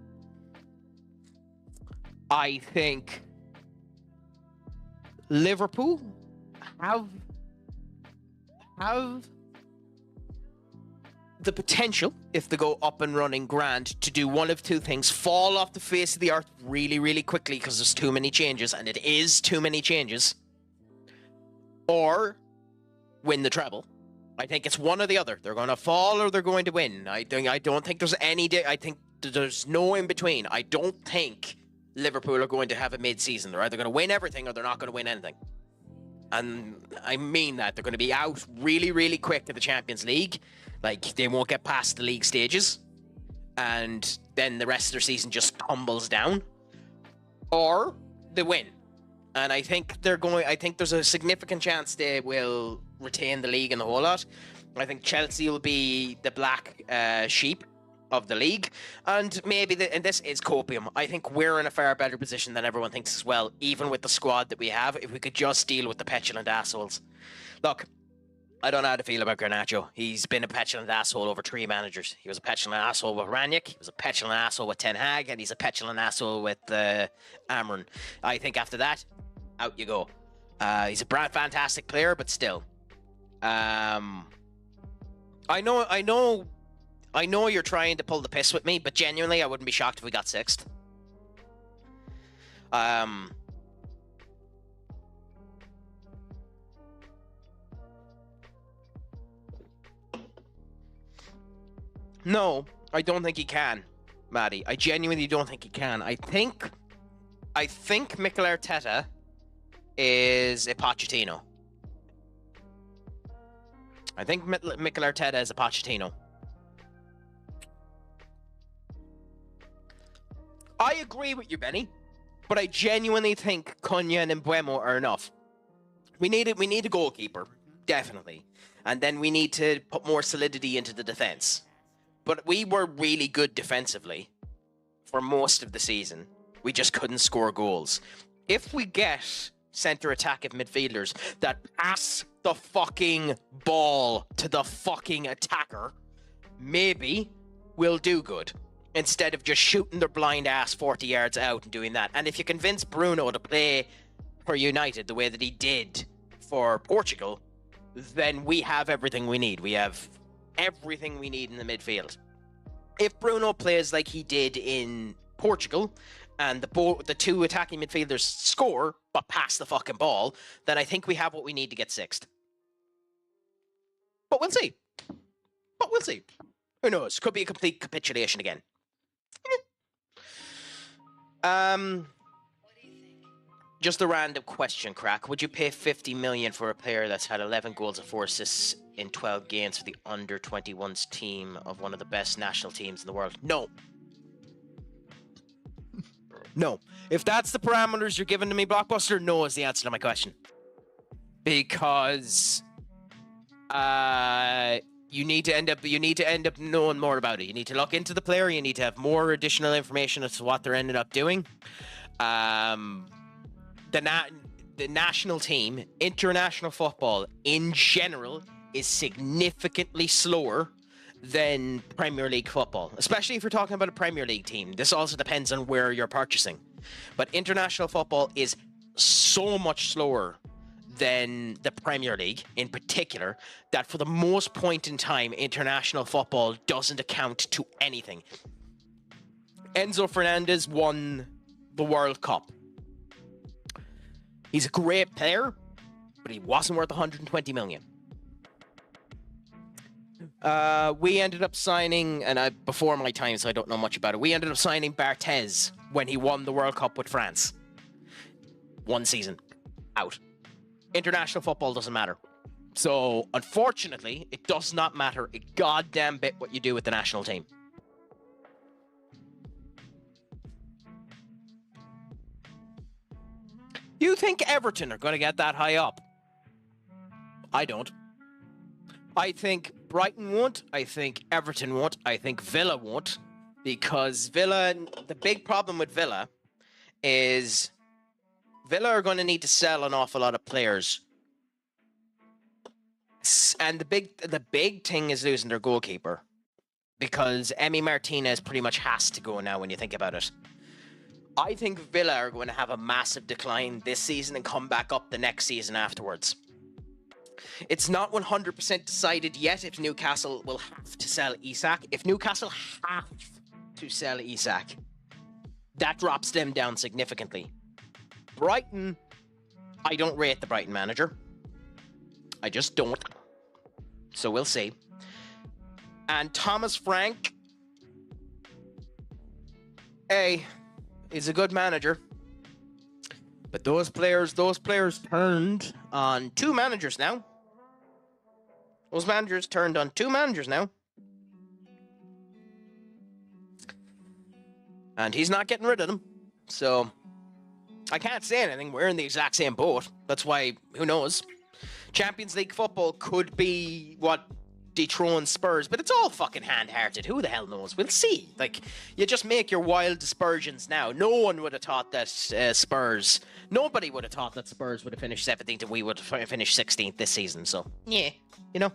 I think Liverpool have the potential, if they go up and running grand, to do one of two things: fall off the face of the earth really, really quickly because there's too many changes, and it is too many changes, or win the treble. I think it's one or the other. They're going to fall or they're going to win. I don't think there's any day. I think there's no in between. I don't think Liverpool are going to have a mid-season. They're either going to win everything or they're not going to win anything. And I mean that. They're going to be out really, really quick to the Champions League. Like, they won't get past the league stages. And then the rest of their season just tumbles down. Or they win. And I think there's a significant chance they will retain the league and the whole lot. I think Chelsea will be the black sheep of the league. And maybe, and this is copium, I think we're in a far better position than everyone thinks as well, even with the squad that we have, if we could just deal with the petulant assholes. Look, I don't know how to feel about Garnacho. He's been a petulant asshole over 3 managers. He was a petulant asshole with Ranić, he was a petulant asshole with Ten Hag, and he's a petulant asshole with Amron. I think after that, out you go. He's a fantastic player, but still. I know you're trying to pull the piss with me, but genuinely, I wouldn't be shocked if we got 6th. No, I don't think he can, Maddie. I genuinely don't think he can. I think Mikel Arteta is a Pochettino. I think Mikel Arteta is a Pochettino. I agree with you, Benny, but I genuinely think Cunha and Mbeumo are enough. We need a goalkeeper, definitely. And then we need to put more solidity into the defense. But we were really good defensively for most of the season. We just couldn't score goals. If we get center attacking midfielders that pass the fucking ball to the fucking attacker, maybe we'll do good, instead of just shooting their blind ass 40 yards out and doing that. And if you convince Bruno to play for United the way that he did for Portugal, then we have everything we need. We have everything we need in the midfield. If Bruno plays like he did in Portugal, and the 2 attacking midfielders score but pass the fucking ball, then I think we have what we need to get 6th. But we'll see. Who knows? Could be a complete capitulation again. Just a random question, Crack. Would you pay 50 million for a player that's had 11 goals and 4 assists in 12 games for the under-21s team of one of the best national teams in the world? No. No. If that's the parameters you're giving to me, Blockbuster, no is the answer to my question. Because you need to end up knowing more about it. You need to look into the player. You need to have more additional information as to what they're ended up doing. The national team, international football in general, is significantly slower than Premier League football, especially if you're talking about a Premier League team. This also depends on where you're purchasing. But international football is so much slower than the Premier League in particular, that for the most point in time, international football doesn't account to anything. Enzo Fernandez won the World Cup. He's a great player, but he wasn't worth 120 million. We ended up signing, and before my time, so I don't know much about it, we ended up signing Barthez when he won the World Cup with France. 1 season. Out. International football doesn't matter. So, unfortunately, it does not matter a goddamn bit what you do with the national team. You think Everton are going to get that high up? I don't. I think Brighton won't. I think Everton won't. I think Villa won't. Because Villa, the big problem with Villa is Villa are going to need to sell an awful lot of players. And the big thing is losing their goalkeeper. Because Emi Martinez pretty much has to go now when you think about it. I think Villa are going to have a massive decline this season and come back up the next season afterwards. It's not 100% decided yet if Newcastle will have to sell Isak. If Newcastle have to sell Isak, that drops them down significantly. Brighton, I don't rate the Brighton manager. I just don't. So we'll see. And Thomas Frank, he's a good manager. But those players turned on 2 managers now. Those managers turned on 2 managers now. And he's not getting rid of them. So, I can't say anything. We're in the exact same boat. That's why, who knows? Champions League football could be what dethrones Spurs, but it's all fucking hand-hearted. Who the hell knows? We'll see. Like, you just make your wild dispersions now. No one would have thought that nobody would have thought that Spurs would have finished 17th and we would have finished 16th this season. So, yeah, you know.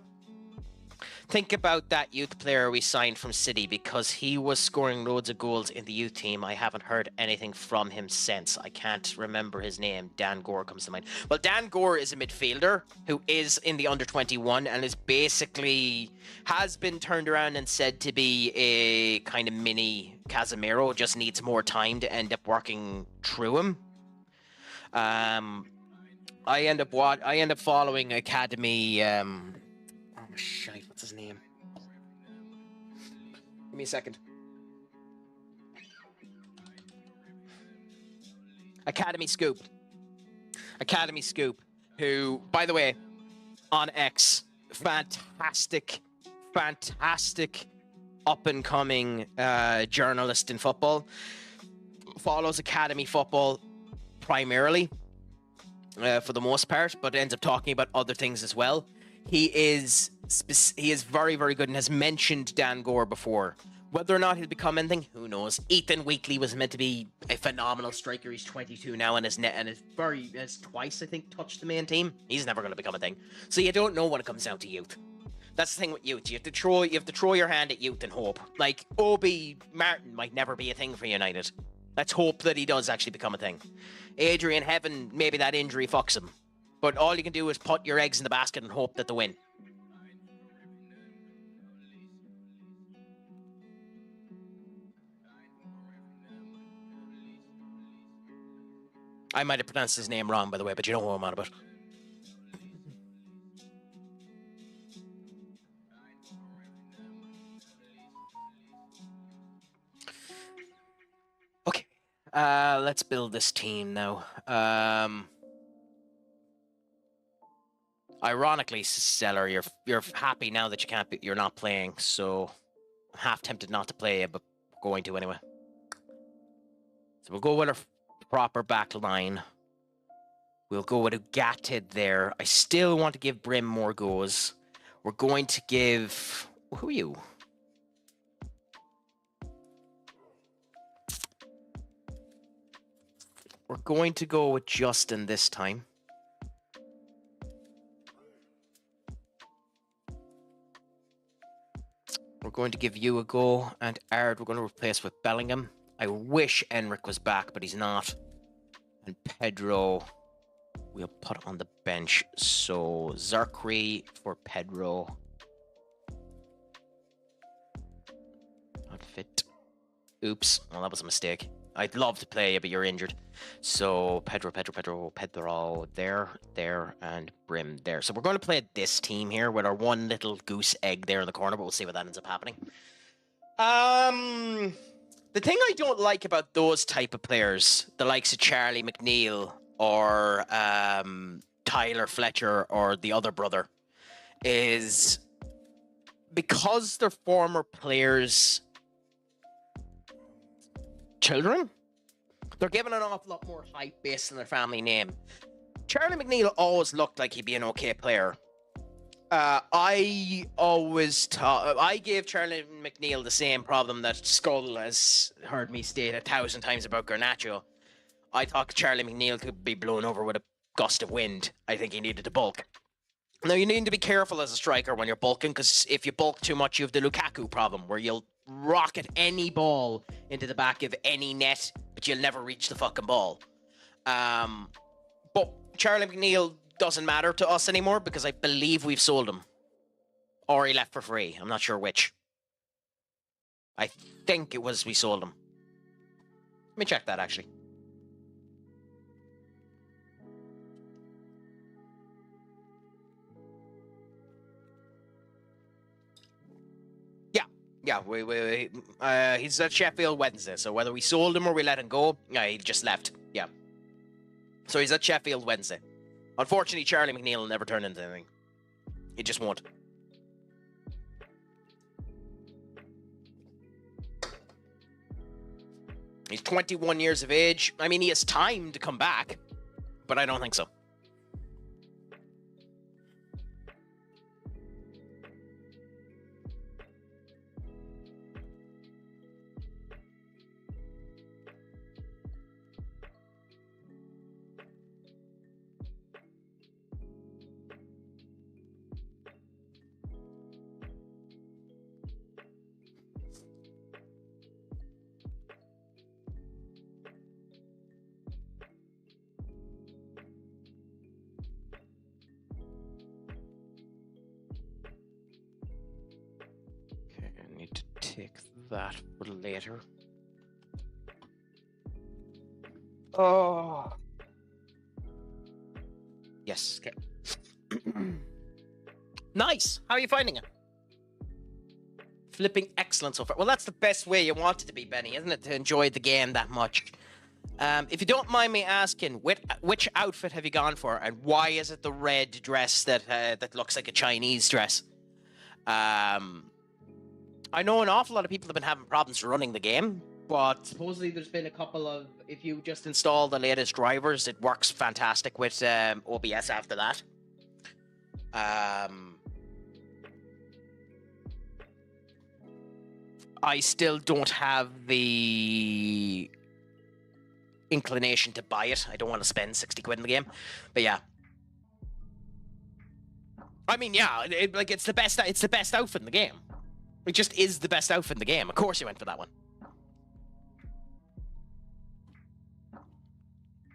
Think about that youth player we signed from City because he was scoring loads of goals in the youth team. I haven't heard anything from him since. I can't remember his name. Dan Gore comes to mind. Well, Dan Gore is a midfielder who is in the under-21 and is basically has been turned around and said to be a kind of mini Casemiro. Just needs more time to end up working through him. I end up following Academy. Oh, shite, what's his name? Give me a second. Academy Scoop, who, by the way, on X, fantastic up-and-coming journalist in football. Follows Academy football primarily, for the most part, but ends up talking about other things as well. He is very, very good and has mentioned Dan Gore before. Whether or not he'll become anything, who knows? Ethan Weekly was meant to be a phenomenal striker. He's 22 now and has twice, I think, touched the main team. He's never going to become a thing. So you don't know when it comes down to youth. That's the thing with youth. You have to throw your hand at youth and hope. Like, Obi Martin might never be a thing for United. Let's hope that he does actually become a thing. Adrian Heaven, maybe that injury fucks him. But all you can do is put your eggs in the basket and hope that they win. I might have pronounced his name wrong, by the way, but you know who I'm on about. Okay. Let's build this team now. Ironically, Stellar, you're happy now that you're not playing, so I'm half tempted not to play you, but going to anyway. So we'll go with our proper back line. We'll go with a Gatted there. I still want to give Brim more goes. We're going to give... Who are you? We're going to go with Justin this time. We're going to give you a go, and Ard we're going to replace with Bellingham. I wish Enric was back, but he's not. And Pedro, we'll put on the bench. So Zarkri for Pedro. Outfit. Oops. Well, that was a mistake. I'd love to play you, but you're injured. So Pedro there, and Brim there. So we're going to play this team here with our one little goose egg there in the corner, but we'll see what that ends up happening. The thing I don't like about those type of players, the likes of Charlie McNeil or Tyler Fletcher or the other brother, is because they're former players' children, they're given an awful lot more hype based on their family name. Charlie McNeil always looked like he'd be an okay player. I gave Charlie McNeil the same problem that Skull has heard me state 1,000 times about Garnacho. I thought Charlie McNeil could be blown over with a gust of wind. I think he needed to bulk. Now, you need to be careful as a striker when you're bulking, because if you bulk too much, you have the Lukaku problem, where you'll rocket any ball into the back of any net, but you'll never reach the fucking ball. But Charlie McNeil doesn't matter to us anymore, because I believe we've sold him. Or he left for free. I'm not sure which. I think it was we sold him. Let me check that, actually. Yeah, he's at Sheffield Wednesday, so whether we sold him or we let him go, he just left. Yeah. So he's at Sheffield Wednesday. Unfortunately, Charlie McNeil will never turn into anything. He just won't. He's 21 years of age. I mean, he has time to come back, but I don't think so. Take that for later. Oh. Yes. Okay. Nice. How are you finding it? Flipping excellent so far. Well, that's the best way you want it to be, Benny, isn't it? To enjoy the game that much. If you don't mind me asking, which outfit have you gone for, and why is it the red dress that looks like a Chinese dress? I know an awful lot of people have been having problems running the game, but supposedly there's been a couple of... If you just install the latest drivers, it works fantastic with OBS after that. I still don't have the inclination to buy it. I don't want to spend 60 quid in the game, but yeah. I mean, yeah, it's the best outfit in the game. It just is the best outfit in the game. Of course you went for that one.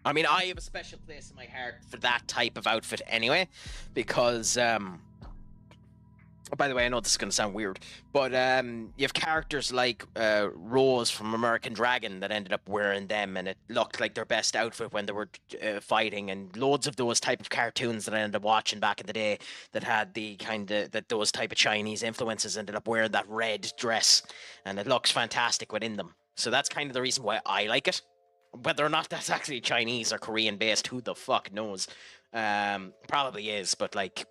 I mean, I have a special place in my heart for that type of outfit anyway, because, by the way, I know this is going to sound weird, but you have characters like Rose from American Dragon that ended up wearing them, and it looked like their best outfit when they were fighting, and loads of those type of cartoons that I ended up watching back in the day that had the those type of Chinese influences ended up wearing that red dress, and it looks fantastic within them. So that's kind of the reason why I like it. Whether or not that's actually Chinese or Korean based, who the fuck knows? Probably is, but like,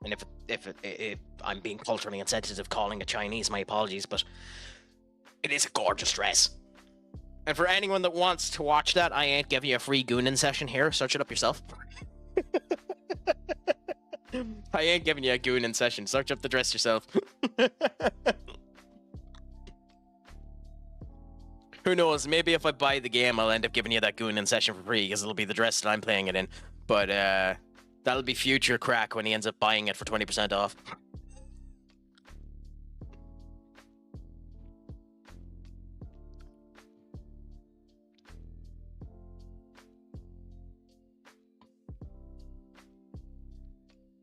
and if I'm being culturally insensitive calling it Chinese, my apologies, but it is a gorgeous dress. And for anyone that wants to watch that, I ain't giving you a free gooning session here. Search it up yourself. I ain't giving you a gooning session. Search up the dress yourself. Who knows? Maybe if I buy the game, I'll end up giving you that gooning session for free, because it'll be the dress that I'm playing it in. But that'll be future crack when he ends up buying it for 20% off.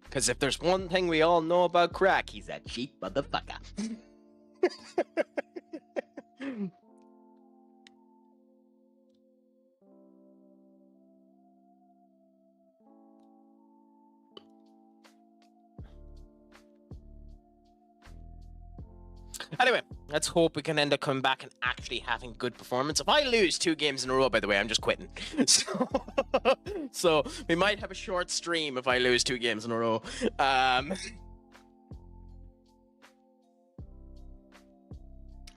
Because if there's one thing we all know about crack, he's a cheap motherfucker. Anyway, let's hope we can end up coming back and actually having good performance. If I lose 2 games in a row, by the way, I'm just quitting. So we might have a short stream if I lose 2 games in a row.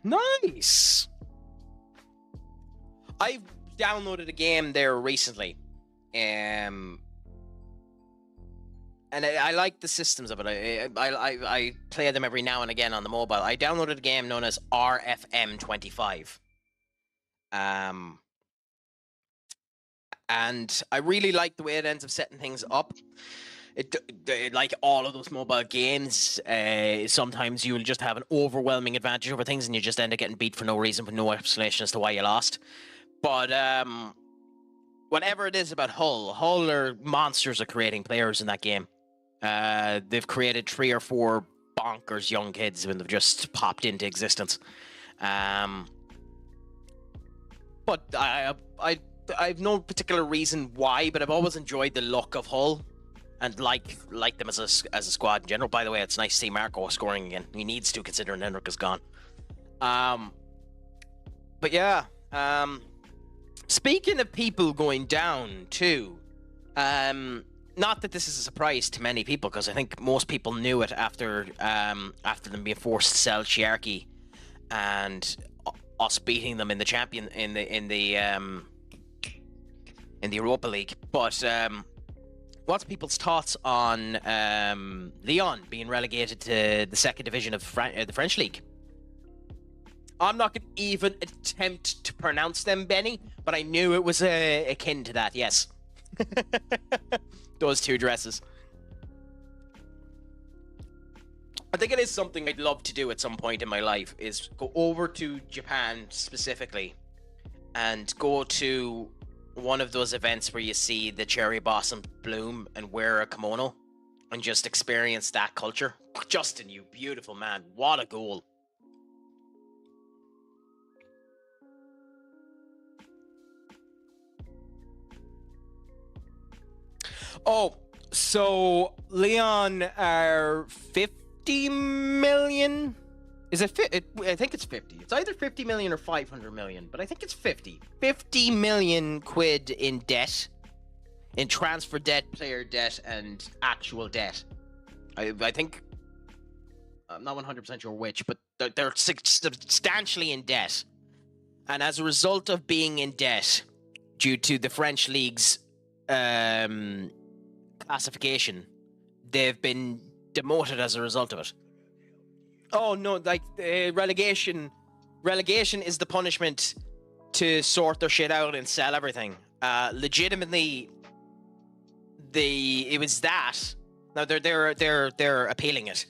Nice. I downloaded a game there recently. And I like the systems of it. I play them every now and again on the mobile. I downloaded a game known as RFM25. And I really like the way it ends up setting things up. It like all of those mobile games, sometimes you will just have an overwhelming advantage over things and you just end up getting beat for no reason, with no explanation as to why you lost. But whatever it is about Hull are monsters at creating players in that game. They've created 3 or 4 bonkers young kids when they've just popped into existence. But I've no particular reason why, but I've always enjoyed the look of Hull and like them as a squad in general. By the way, it's nice to see Marco scoring again. He needs to, considering Henrik is gone. But yeah, speaking of people going down too, not that this is a surprise to many people, because I think most people knew it after them being forced to sell Chiarchi and us beating them in the in the Europa League. But what's people's thoughts on Lyon being relegated to the second division of the French league? I'm not going to even attempt to pronounce them, Benny, but I knew it was akin to that, yes. Those 2 dresses. I think it is something I'd love to do at some point in my life, is go over to Japan specifically and go to one of those events where you see the cherry blossom bloom and wear a kimono and just experience that culture. Justin, you beautiful man. What a goal. Oh, so Lyon are 50 million? Is it? I think it's 50. It's either 50 million or 500 million, but I think it's 50. 50 million quid in debt, in transfer debt, player debt, and actual debt. I think, I'm not 100% sure which, but they're substantially in debt. And as a result of being in debt, due to the French league's classification, they've been demoted as a result of it. Oh no, like relegation is the punishment to sort their shit out and sell everything. Legitimately, it was that. Now they're appealing it,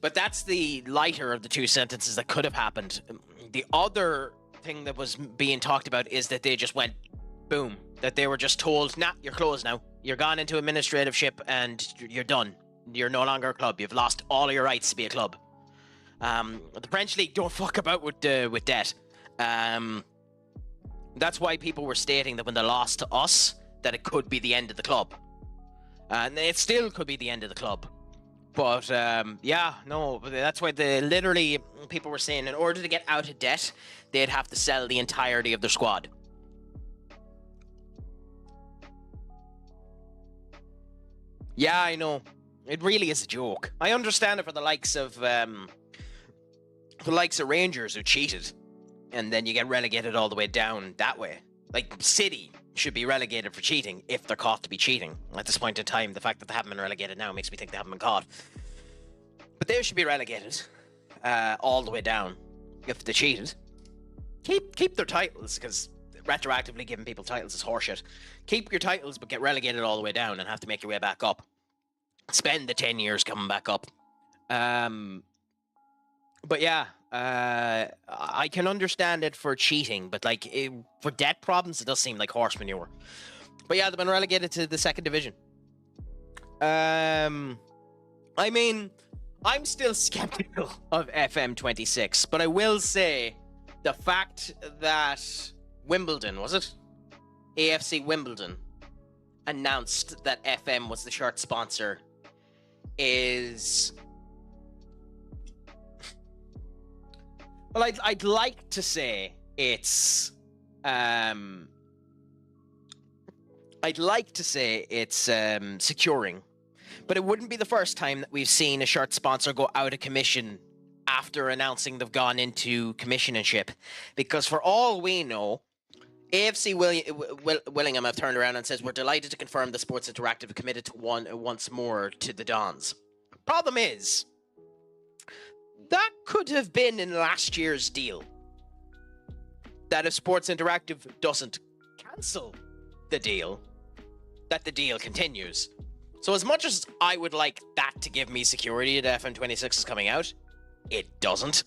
but that's the lighter of the 2 sentences that could have happened. The other thing that was being talked about is that they just went boom, that they were just told, nah, you're closed now. You're gone into administratorship and you're done. You're no longer a club. You've lost all of your rights to be a club. The French league don't fuck about with debt. That's why people were stating that when they lost to us, that it could be the end of the club. And it still could be the end of the club. But yeah, no, that's why literally people were saying in order to get out of debt, they'd have to sell the entirety of their squad. Yeah, I know. It really is a joke. I understand it for the likes of Rangers who cheated, and then you get relegated all the way down that way. Like City should be relegated for cheating if they're caught to be cheating. At this point in time, the fact that they haven't been relegated now makes me think they haven't been caught. But they should be relegated all the way down if they cheated. Keep their titles, because retroactively giving people titles is horseshit. Keep your titles, but get relegated all the way down and have to make your way back up. Spend the 10 years coming back up. But yeah, I can understand it for cheating, but like for debt problems, it does seem like horse manure. But yeah, they've been relegated to the second division. I mean, I'm still skeptical of FM26, but I will say the fact that Wimbledon, was it? AFC Wimbledon announced that FM was the shirt sponsor is... Well, I'd like to say it's... I'd like to say it's securing, but it wouldn't be the first time that we've seen a shirt sponsor go out of commission after announcing they've gone into commissionership, because for all we know, AFC Willingham have turned around and says, we're delighted to confirm the Sports Interactive have committed to once more to the Dons. Problem is, that could have been in last year's deal. That if Sports Interactive doesn't cancel the deal, that the deal continues. So as much as I would like that to give me security that FM26 is coming out, it doesn't.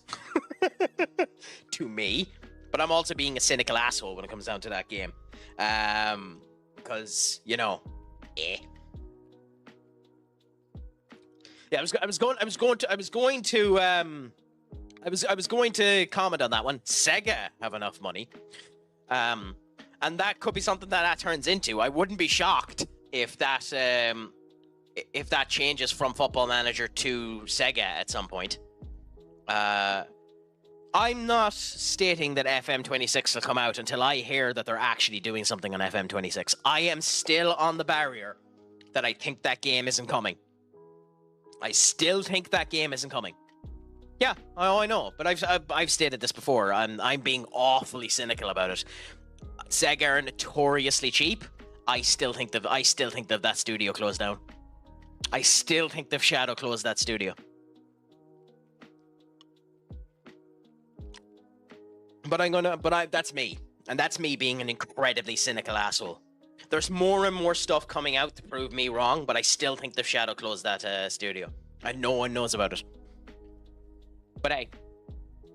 To me. But I'm also being a cynical asshole when it comes down to that game. Because, you know, Yeah, I was going to comment on that one. Sega have enough money. And that could be something that turns into. I wouldn't be shocked if that changes from Football Manager to Sega at some point. I'm not stating that FM26 will come out until I hear that they're actually doing something on FM26. I am still on the barrier that I think that game isn't coming. I still think that game isn't coming. Yeah, I know, but I've stated this before. I'm being awfully cynical about it. Sega are notoriously cheap. I still think that studio closed down. I still think they've shadow closed that studio. But that's me. And that's me being an incredibly cynical asshole. There's more and more stuff coming out to prove me wrong, but I still think they've shadow closed that studio. And no one knows about it. But hey,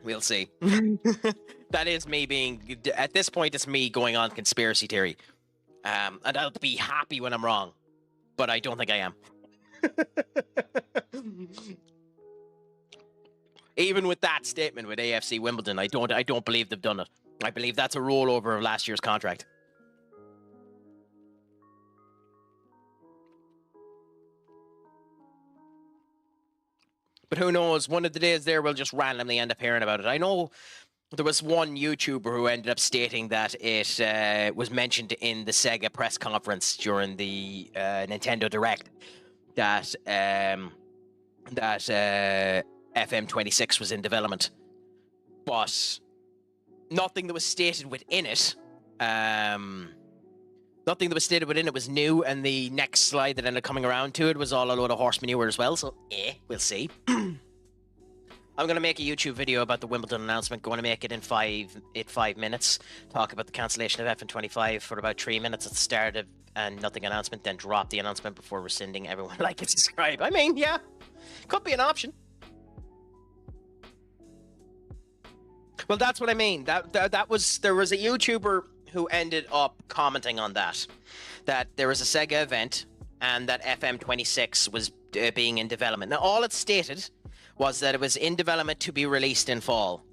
we'll see. That is me being... At this point, it's me going on conspiracy theory. And I'll be happy when I'm wrong. But I don't think I am. Even with that statement with AFC Wimbledon, I don't believe they've done it. I believe that's a rollover of last year's contract. But who knows? One of the days there, we'll just randomly end up hearing about it. I know there was one YouTuber who ended up stating that it was mentioned in the Sega press conference during the Nintendo Direct that FM26 was in development, but nothing that was stated within it. Nothing that was stated within it was new, and the next slide that ended up coming around to it was all a load of horse manure as well. So, we'll see. I'm going to make a YouTube video about the Wimbledon announcement. Going to make it in 5 minutes. Talk about the cancellation of FM25 for about 3 minutes at the start of and nothing announcement. Then drop the announcement before rescinding. Everyone like and subscribe. I mean, yeah, could be an option. Well, that's what I mean. There was a YouTuber who ended up commenting on that there was a Sega event and that FM26 was being in development. Now, all it stated was that it was in development to be released in fall.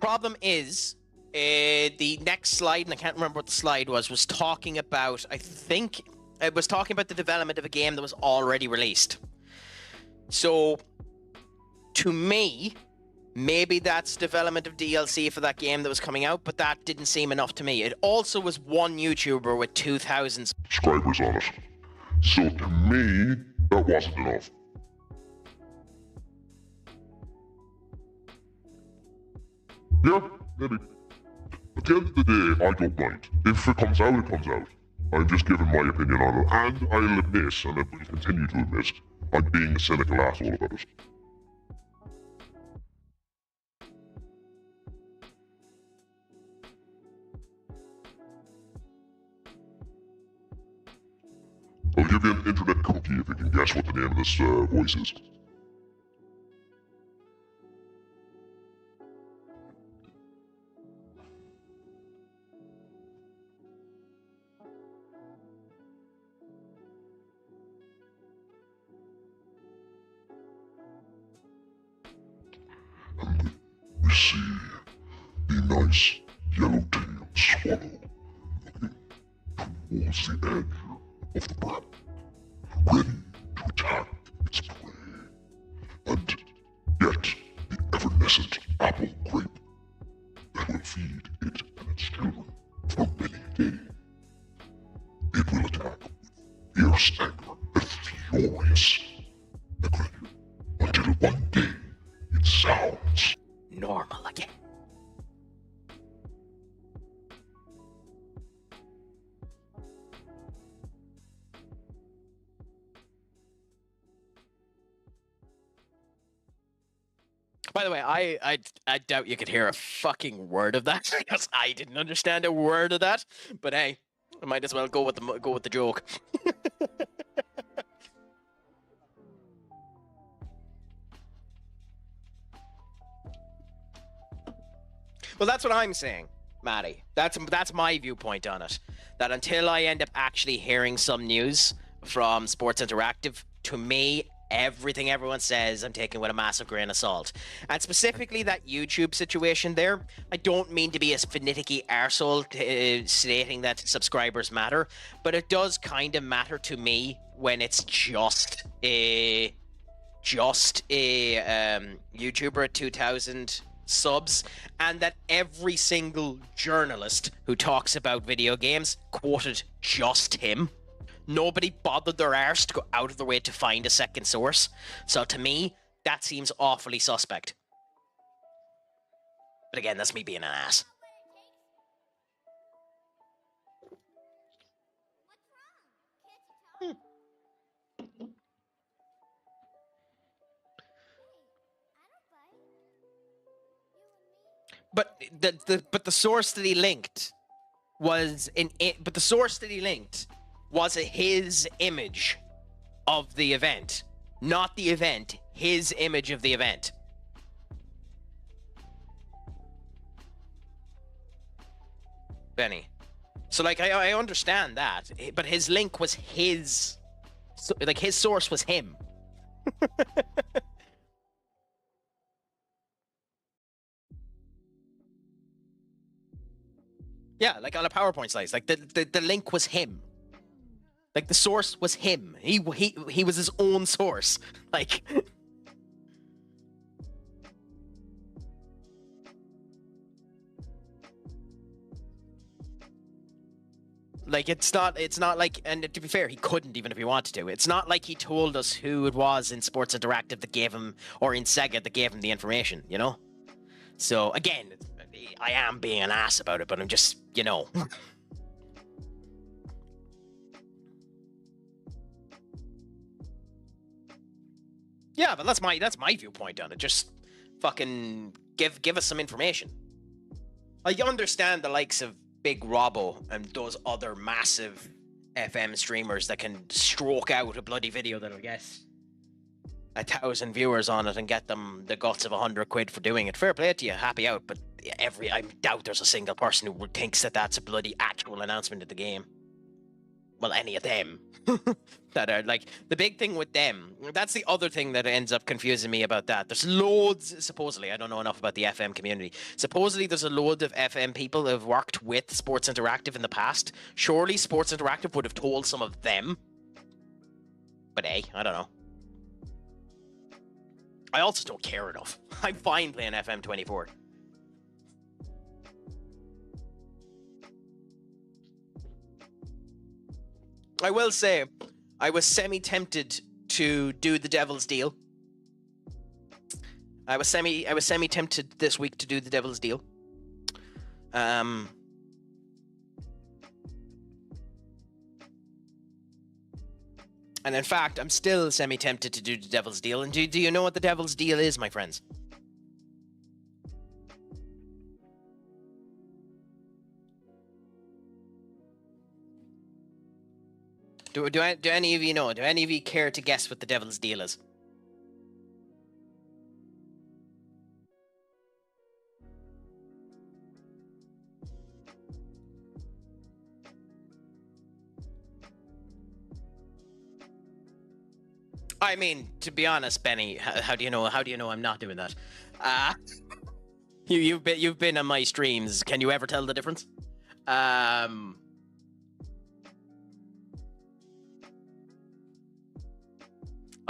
Problem is, the next slide, and I can't remember what the slide was talking about, I think it was talking about the development of a game that was already released. So, to me, maybe that's development of DLC for that game that was coming out, but that didn't seem enough to me. It also was one YouTuber with 2,000 subscribers on it. So to me, that wasn't enough. Yeah, maybe. At the end of the day, I don't mind. If it comes out, it comes out. I'm just giving my opinion on it, and I'll admit, and I will continue to admit, I'm being a cynical asshole about it. I'll give you an internet cookie if you can guess what the name of this voice is. And we see the nice yellow-tailed swallow looking towards the edge of the map, ready to attack its prey. And yet, the evanescent apple grape that will feed it and its children for many a day. It will attack with fierce anger and furious aggression until one day it sounds normal again. By the way, I doubt you could hear a fucking word of that because I didn't understand a word of that. But hey, I might as well go with the joke. Well, that's what I'm saying, Maddie. That's my viewpoint on it. That until I end up actually hearing some news from Sports Interactive, to me, everything everyone says, I'm taking with a massive grain of salt. And specifically that YouTube situation there, I don't mean to be a finicky arsehole stating that subscribers matter, but it does kind of matter to me when it's just a YouTuber at 2,000 subs, and that every single journalist who talks about video games quoted just him. Nobody bothered their arse to go out of their way to find a second source. So to me, that seems awfully suspect. But again, that's me being an ass. But the source that he linked was his image of the event, not the event. His image of the event. Benny. So like I understand that, but his link was his, like his source was him. Yeah, like on a PowerPoint slice, like the link was him. Like the source was him. He was his own source. Like it's not like, and to be fair, he couldn't even if he wanted to. It's not like he told us who it was in Sports Interactive that gave him, or in Sega that gave him the information, you know? So again, I am being an ass about it, but I'm just, you know. Yeah, but that's my viewpoint on it. Just fucking give us some information. I understand the likes of Big Robbo and those other massive FM streamers that can stroke out a bloody video that'll get 1,000 viewers on it and get them the guts of 100 quid for doing it. Fair play to you, happy out. But I doubt there's a single person who thinks that that's a bloody actual announcement of the game. Well, any of them that are like, the big thing with them, that's the other thing that ends up confusing me about that. There's loads, supposedly, I don't know enough about the FM community. Supposedly there's a load of FM people who have worked with Sports Interactive in the past. Surely Sports Interactive would have told some of them. But hey, I don't know. I also don't care enough. I'm fine playing FM 24. I will say, I was semi-tempted to do the Devil's Deal. I was semi-tempted this week to do the Devil's Deal. And in fact, I'm still semi-tempted to do the Devil's Deal. And do you know what the Devil's Deal is, my friends? Do any of you know? Do any of you care to guess what the Devil's Deal is? I mean, to be honest, Benny, how do you know? How do you know I'm not doing that? You've been on my streams. Can you ever tell the difference?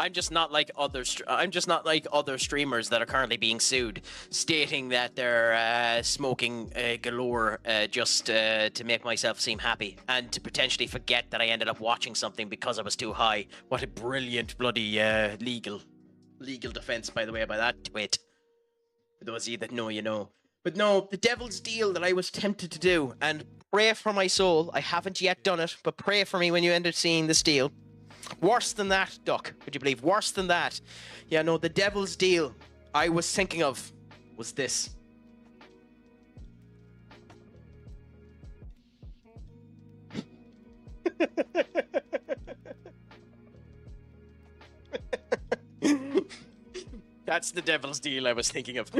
I'm just not like other streamers that are currently being sued, stating that they're smoking galore just to make myself seem happy and to potentially forget that I ended up watching something because I was too high. What a brilliant bloody legal defense, by the way, by that twit. For those of you that know, you know. But no, the Devil's Deal that I was tempted to do, and pray for my soul, I haven't yet done it, but pray for me when you end up seeing this deal. Worse than that, Duck. Would you believe? Worse than that. Yeah, no, the Devil's Deal I was thinking of was this. That's the Devil's Deal I was thinking of.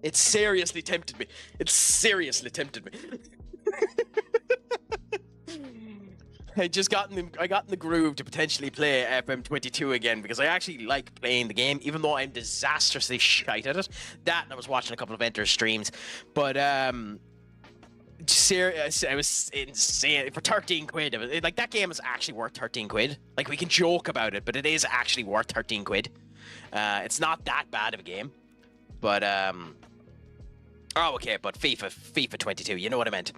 It seriously tempted me. I got in the groove to potentially play FM22 again because I actually like playing the game, even though I'm disastrously shite at it. That, and I was watching a couple of Enter streams, but serious, I was insane for 13 quid. Like, that game is actually worth 13 quid. Like, we can joke about it, but it is actually worth 13 quid. It's not that bad of a game, but oh, okay, but FIFA 22, you know what I meant.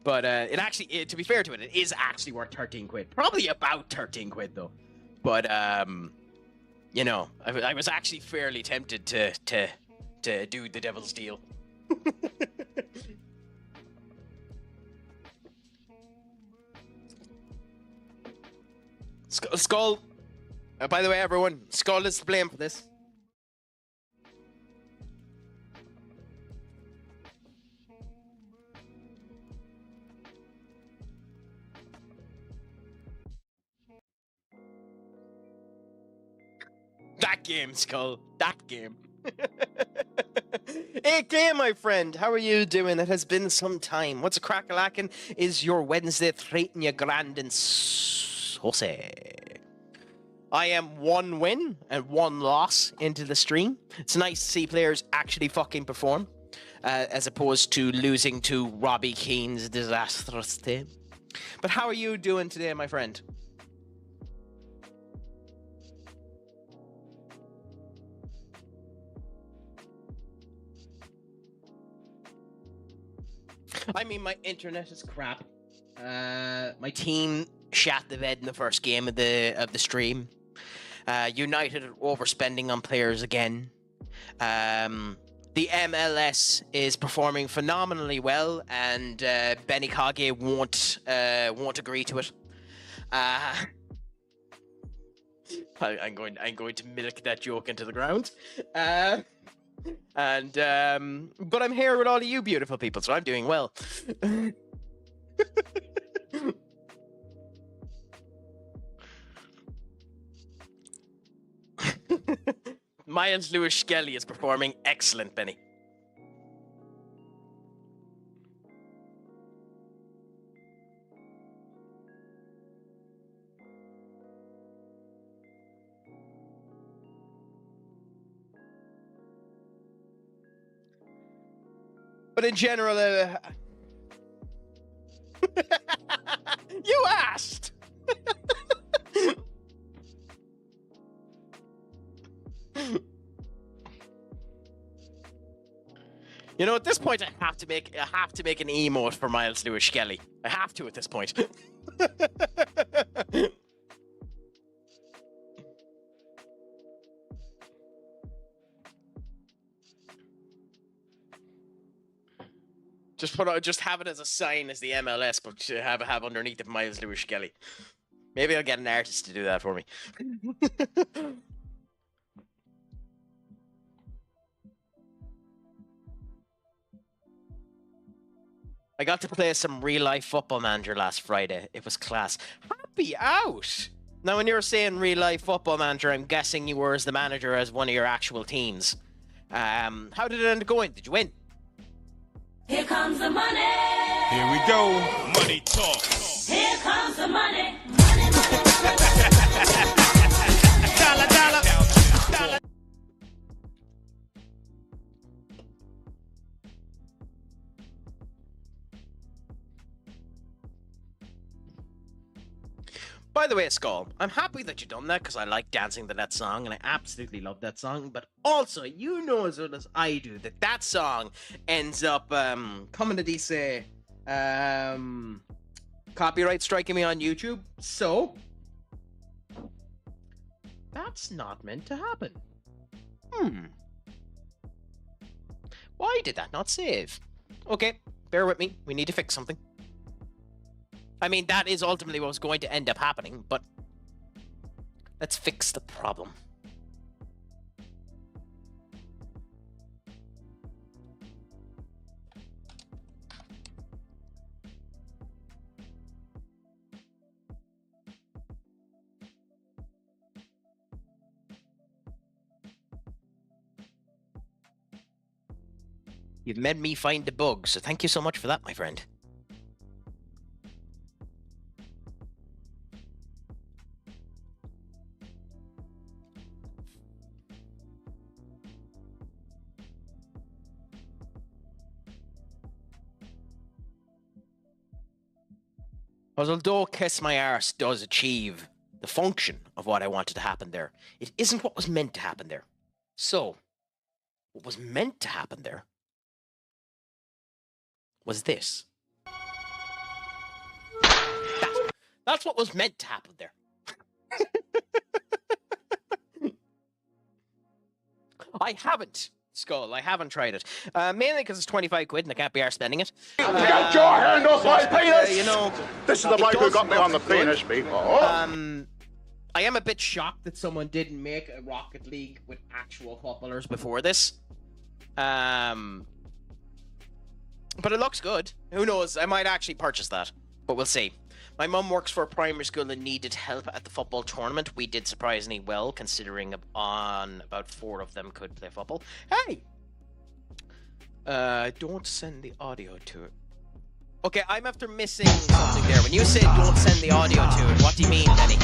But it actually, to be fair to it, it is actually worth 13 quid. Probably about 13 quid, though. But, you know, I was actually fairly tempted to do the Devil's Deal. Skull. By the way, everyone, Skull is to blame for this. That game, Skull. That game. Hey, game, my friend. How are you doing? It has been some time. What's a crack-a-lackin'? Is your Wednesday treating you grand and saucy? I am 1 win and 1 loss into the stream. It's nice to see players actually fucking perform, as opposed to losing to Robbie Keane's disastrous team. But how are you doing today, my friend? I mean, my internet is crap. My team shat the bed in the first game of the stream. United are overspending on players again. The MLS is performing phenomenally well, and Benny Kage won't agree to it. I'm going to milk that joke into the ground. And but I'm here with all of you beautiful people, so I'm doing well. Miles Lewis Skelly is performing excellent, Benny. But in general, you asked. You know, at this point, I have to make an emote for Miles Lewis Skelly. I have to at this point. Just have it as a sign as the MLS, but to have underneath it Miles Lewis Skelly. Maybe I'll get an artist to do that for me. I got to play some real life Football Manager last Friday. It was class. Happy out! Now, when you were saying real life Football Manager, I'm guessing you were as the manager as one of your actual teams. How did it end up going? Did you win? Here comes the money. Here we go. Money talk. Here comes the money. Money, money, money. Dollar, dollar, dollar. By the way, Skull, I'm happy that you done that because I like dancing to that song and I absolutely love that song. But also, you know as well as I do that that song ends up coming to these copyright striking me on YouTube. So that's not meant to happen. Why did that not save? Okay, bear with me. We need to fix something. I mean, that is ultimately what was going to end up happening, but let's fix the problem. You've made me find the bug, so thank you so much for that, my friend. Although Kiss My Arse does achieve the function of what I wanted to happen there, it isn't what was meant to happen there. So, what was meant to happen there was this. That's what was meant to happen there. I haven't, Skull. I haven't tried it. Mainly because it's 25 quid and I can't be arsed spending it. Get your hand off my penis! You know, This is the bloke who got me on the penis before. I am a bit shocked that someone didn't make a Rocket League with actual footballers before this. But it looks good. Who knows? I might actually purchase that, but we'll see. My mum works for a primary school and needed help at the football tournament. We did surprisingly well, considering about 4 of them could play football. Hey! Don't send the audio to it. Okay, I'm after missing something there. When you said don't send the audio to it, what do you mean, Denny?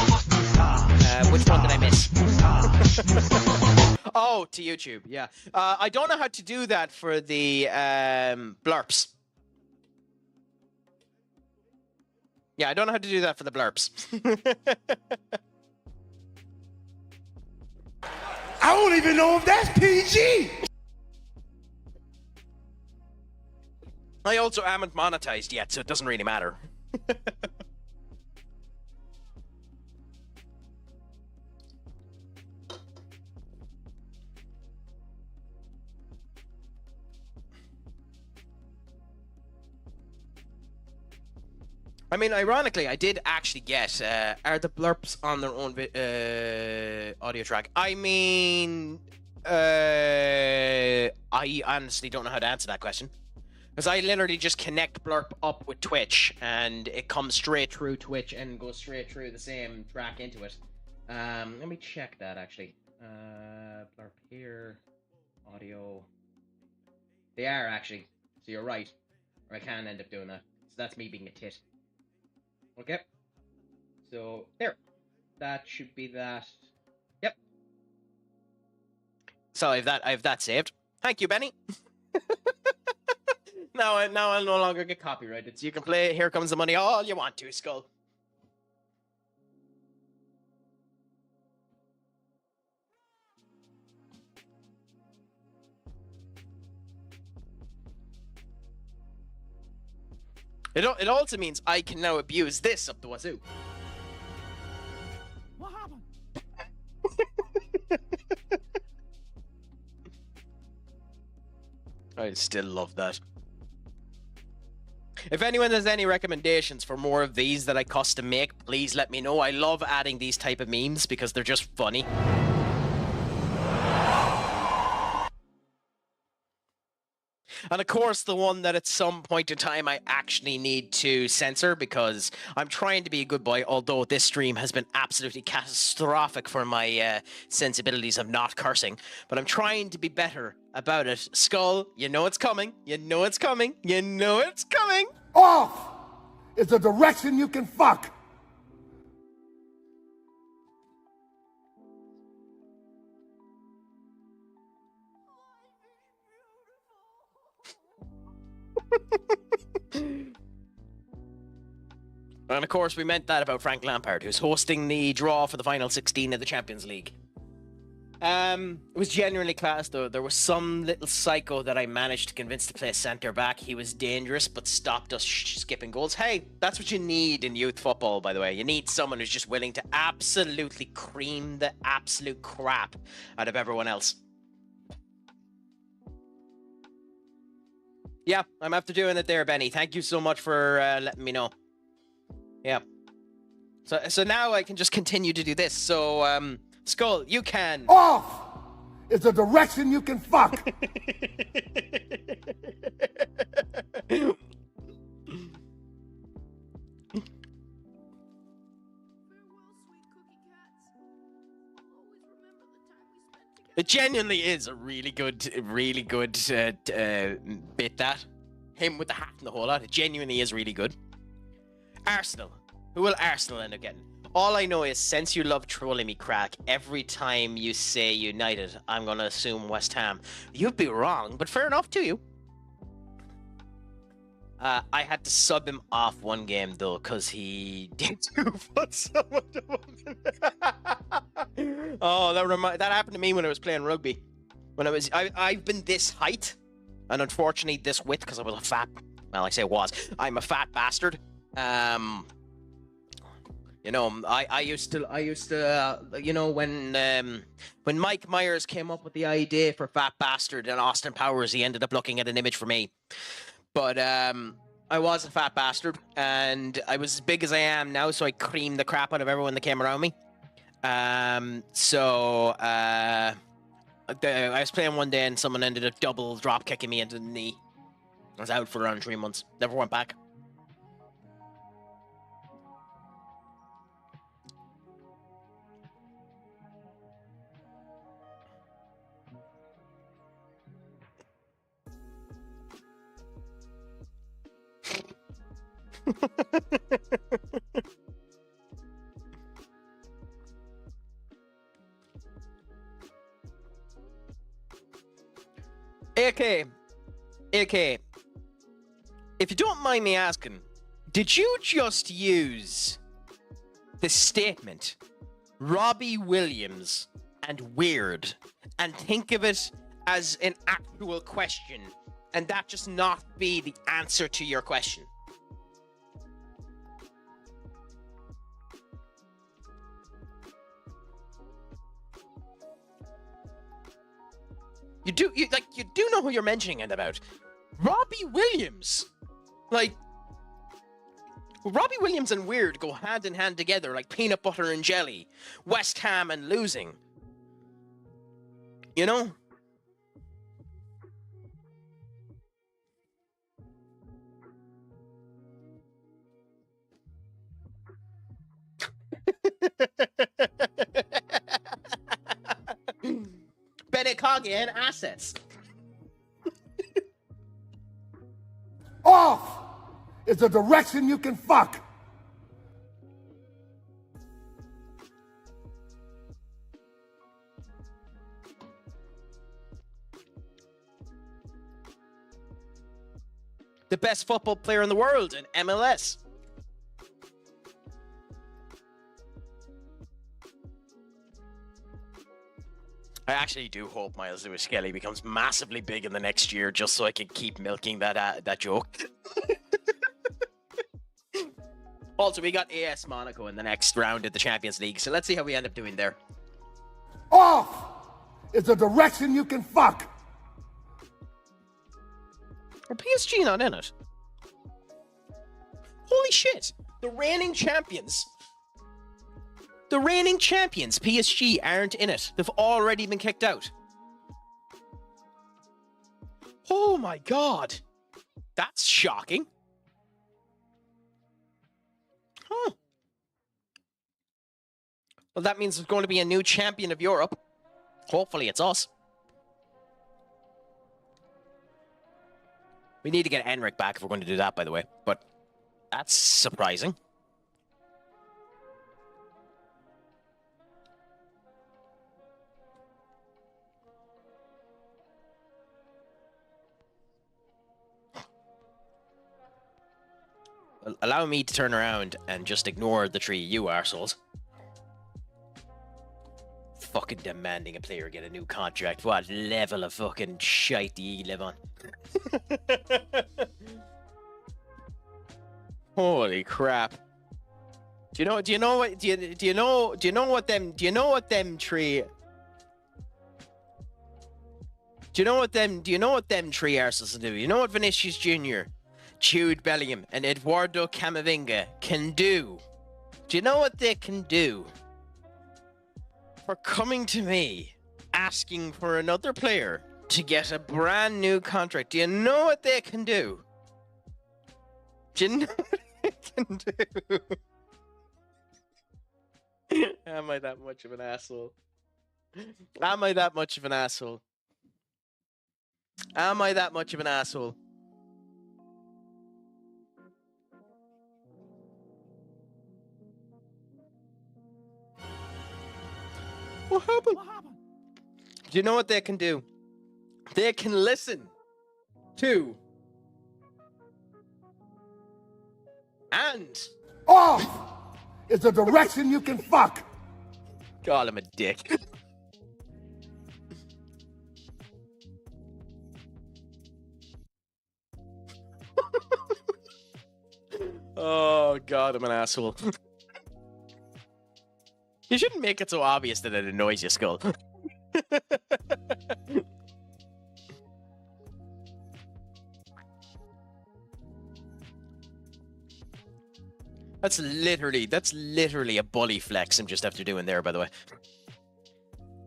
Which one did I miss? Oh, to YouTube, yeah. I don't know how to do that for the blurps. Yeah, I don't know how to do that for the blurps. I don't even know if that's PG. I also haven't monetized yet, so it doesn't really matter. I mean, ironically, I did actually get, are the blurps on their own audio track? I mean, I honestly don't know how to answer that question. Because I literally just connect blurp up with Twitch, and it comes straight through Twitch and goes straight through the same track into it. Let me check that, actually. Blurp here, audio. They are, actually. So you're right. Or I can end up doing that. So that's me being a tit. Okay. So, there. That should be that. Yep. So I have that saved. Thank you, Benny. Now I'll no longer get copyrighted, so you can play Here Comes the Money all you want to, Skull. It also means I can now abuse this up the wazoo. What happened? I still love that. If anyone has any recommendations for more of these that I custom make, please let me know. I love adding these type of memes because they're just funny. And of course, the one that at some point in time I actually need to censor because I'm trying to be a good boy, although this stream has been absolutely catastrophic for my sensibilities of not cursing. But I'm trying to be better about it. Skull, you know it's coming. You know it's coming. You know it's coming. Off is the direction you can fuck. And of course, we meant that about Frank Lampard, who's hosting the draw for the final 16 of the Champions League. It was genuinely class, though. There was some little psycho that I managed to convince to play centre back. He was dangerous, but stopped us skipping goals. Hey, that's what you need in youth football, by the way. You need someone who's just willing to absolutely cream the absolute crap out of everyone else. Yeah, I'm after doing it there, Benny. Thank you so much for letting me know. Yeah. So now I can just continue to do this. So, Skull, you can. Off is the direction you can fuck. It genuinely is a really good bit, that. Him with the hat and the whole lot. It genuinely is really good. Arsenal. Who will Arsenal end up getting? All I know is, since you love trolling me, Crack, every time you say United, I'm going to assume West Ham. You'd be wrong, but fair enough to you. I had to sub him off one game, though, because he did put someone to Oh, that happened to me when I was playing rugby. When I've been this height, and unfortunately this width, because I was a fat, well, I say was, I'm a fat bastard. You know, I used to, you know, when Mike Myers came up with the idea for Fat Bastard and Austin Powers, he ended up looking at an image for me. But I was a fat bastard, and I was as big as I am now, so I creamed the crap out of everyone that came around me. I was playing one day, and someone ended up double drop kicking me into the knee. I was out for around 3 months. Never went back. AK, if you don't mind me asking, did you just use the statement Robbie Williams and weird and think of it as an actual question, and that just not be the answer to your question? You do know who you're mentioning it about. Robbie Williams. Like, Robbie Williams and weird go hand in hand together like peanut butter and jelly. West Ham and losing. You know? Benekage and assets. Off is the direction you can fuck. The best football player in the world in MLS. I actually do hope Miles Lewis Skelly becomes massively big in the next year, just so I can keep milking that joke. Also, we got AS Monaco in the next round of the Champions League, so let's see how we end up doing there. Off is a direction you can fuck. Are PSG not in it? Holy shit! The reigning champions, PSG, aren't in it. They've already been kicked out. Oh my god. That's shocking. Huh. Well, that means there's going to be a new champion of Europe. Hopefully it's us. We need to get Enric back if we're going to do that, by the way. But that's surprising. Allow me to turn around and just ignore the three you arseholes. Fucking demanding a player get a new contract. What level of fucking shite do you live on? Holy crap. Do you know what them three arseholes do? You know what Vinicius Jr., Jude Bellingham, and Eduardo Camavinga can do? Do you know what they can do? For coming to me, asking for another player to get a brand new contract. Do you know what they can do? Do you know what they can do? Am I that much of an asshole? Am I that much of an asshole? Am I that much of an asshole? What happened? Do you know what they can do? They can listen to and Off is a direction you can fuck. call him a dick. Oh god, I'm an asshole. You shouldn't make it so obvious that it annoys you, Skull. That's literally a bully flex I'm just after doing there, by the way.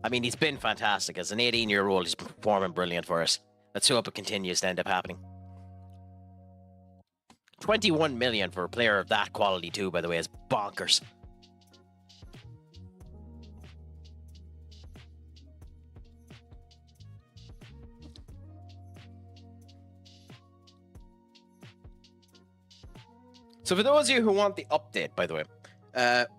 I mean, he's been fantastic. As an 18-year-old, he's performing brilliant for us. Let's hope it continues to end up happening. 21 million for a player of that quality too, by the way, is bonkers. So for those of you who want the update, by the way,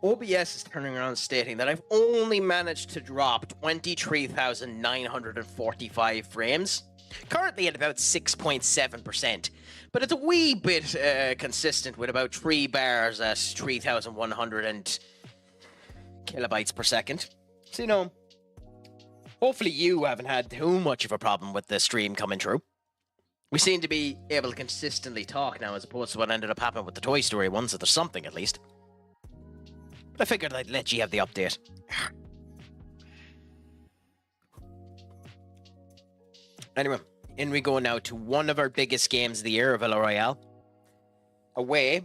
OBS is turning around stating that I've only managed to drop 23,945 frames, currently at about 6.7%, but it's a wee bit consistent with about 3 bars at 3,100 kilobytes per second. So, you know, hopefully you haven't had too much of a problem with the stream coming through. We seem to be able to consistently talk now as opposed to what ended up happening with the Toy Story ones, so there's something at least. But I figured I'd let you have the update. Anyway, in we go now to one of our biggest games of the year, Villarreal. Away,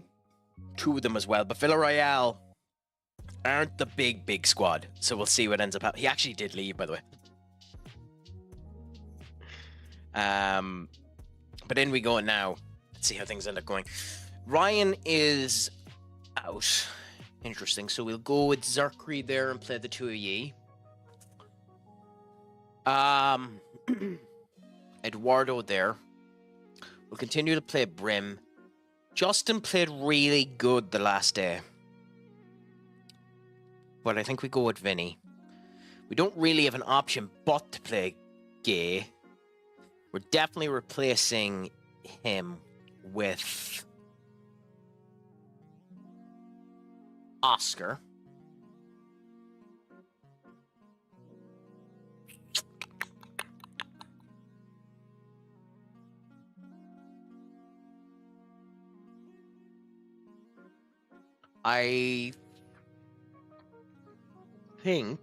2 of them as well, but Villarreal aren't the big squad, so we'll see what ends up happening. He actually did leave, by the way. But in we go now. Let's see how things end up going. Ryan is out. Interesting. So we'll go with Zerkri there and play the 2 of ye. Eduardo there. We'll continue to play Brim. Justin played really good the last day. But I think we go with Vinny. We don't really have an option but to play Gay. We're definitely replacing him with Oscar. I think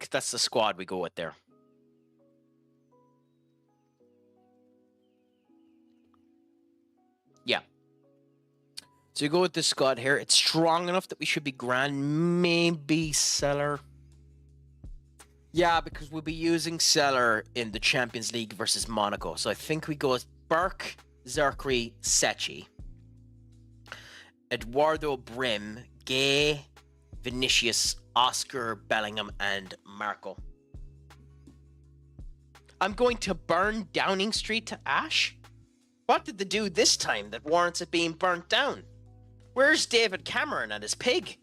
that's the squad we go with there. Yeah. So you go with this squad here. It's strong enough that we should be grand. Maybe Seller. Yeah, because we'll be using Seller in the Champions League versus Monaco. So I think we go with Burke, Zerkri, Secchi, Eduardo Brim, Gay, Vinicius, Oscar, Bellingham, and Marco. I'm going to burn Downing Street to ash? What did they do this time that warrants it being burnt down? Where's David Cameron and his pig?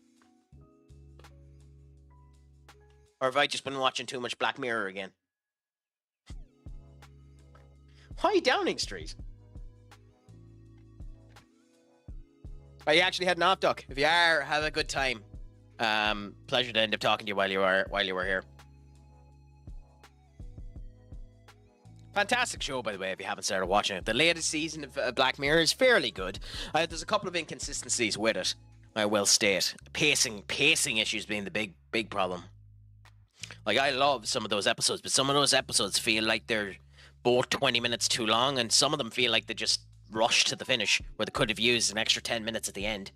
Or have I just been watching too much Black Mirror again? Why Downing Street? Are you actually heading off, Duck? If you are, have a good time. Pleasure to end up talking to you while you were here. Fantastic show, by the way, if you haven't started watching it. The latest season of Black Mirror is fairly good. There's a couple of inconsistencies with it, I will state. Pacing issues being the big problem. Like, I love some of those episodes, but some of those episodes feel like they're both 20 minutes too long, and some of them feel like they just rushed to the finish, where they could have used an extra 10 minutes at the end.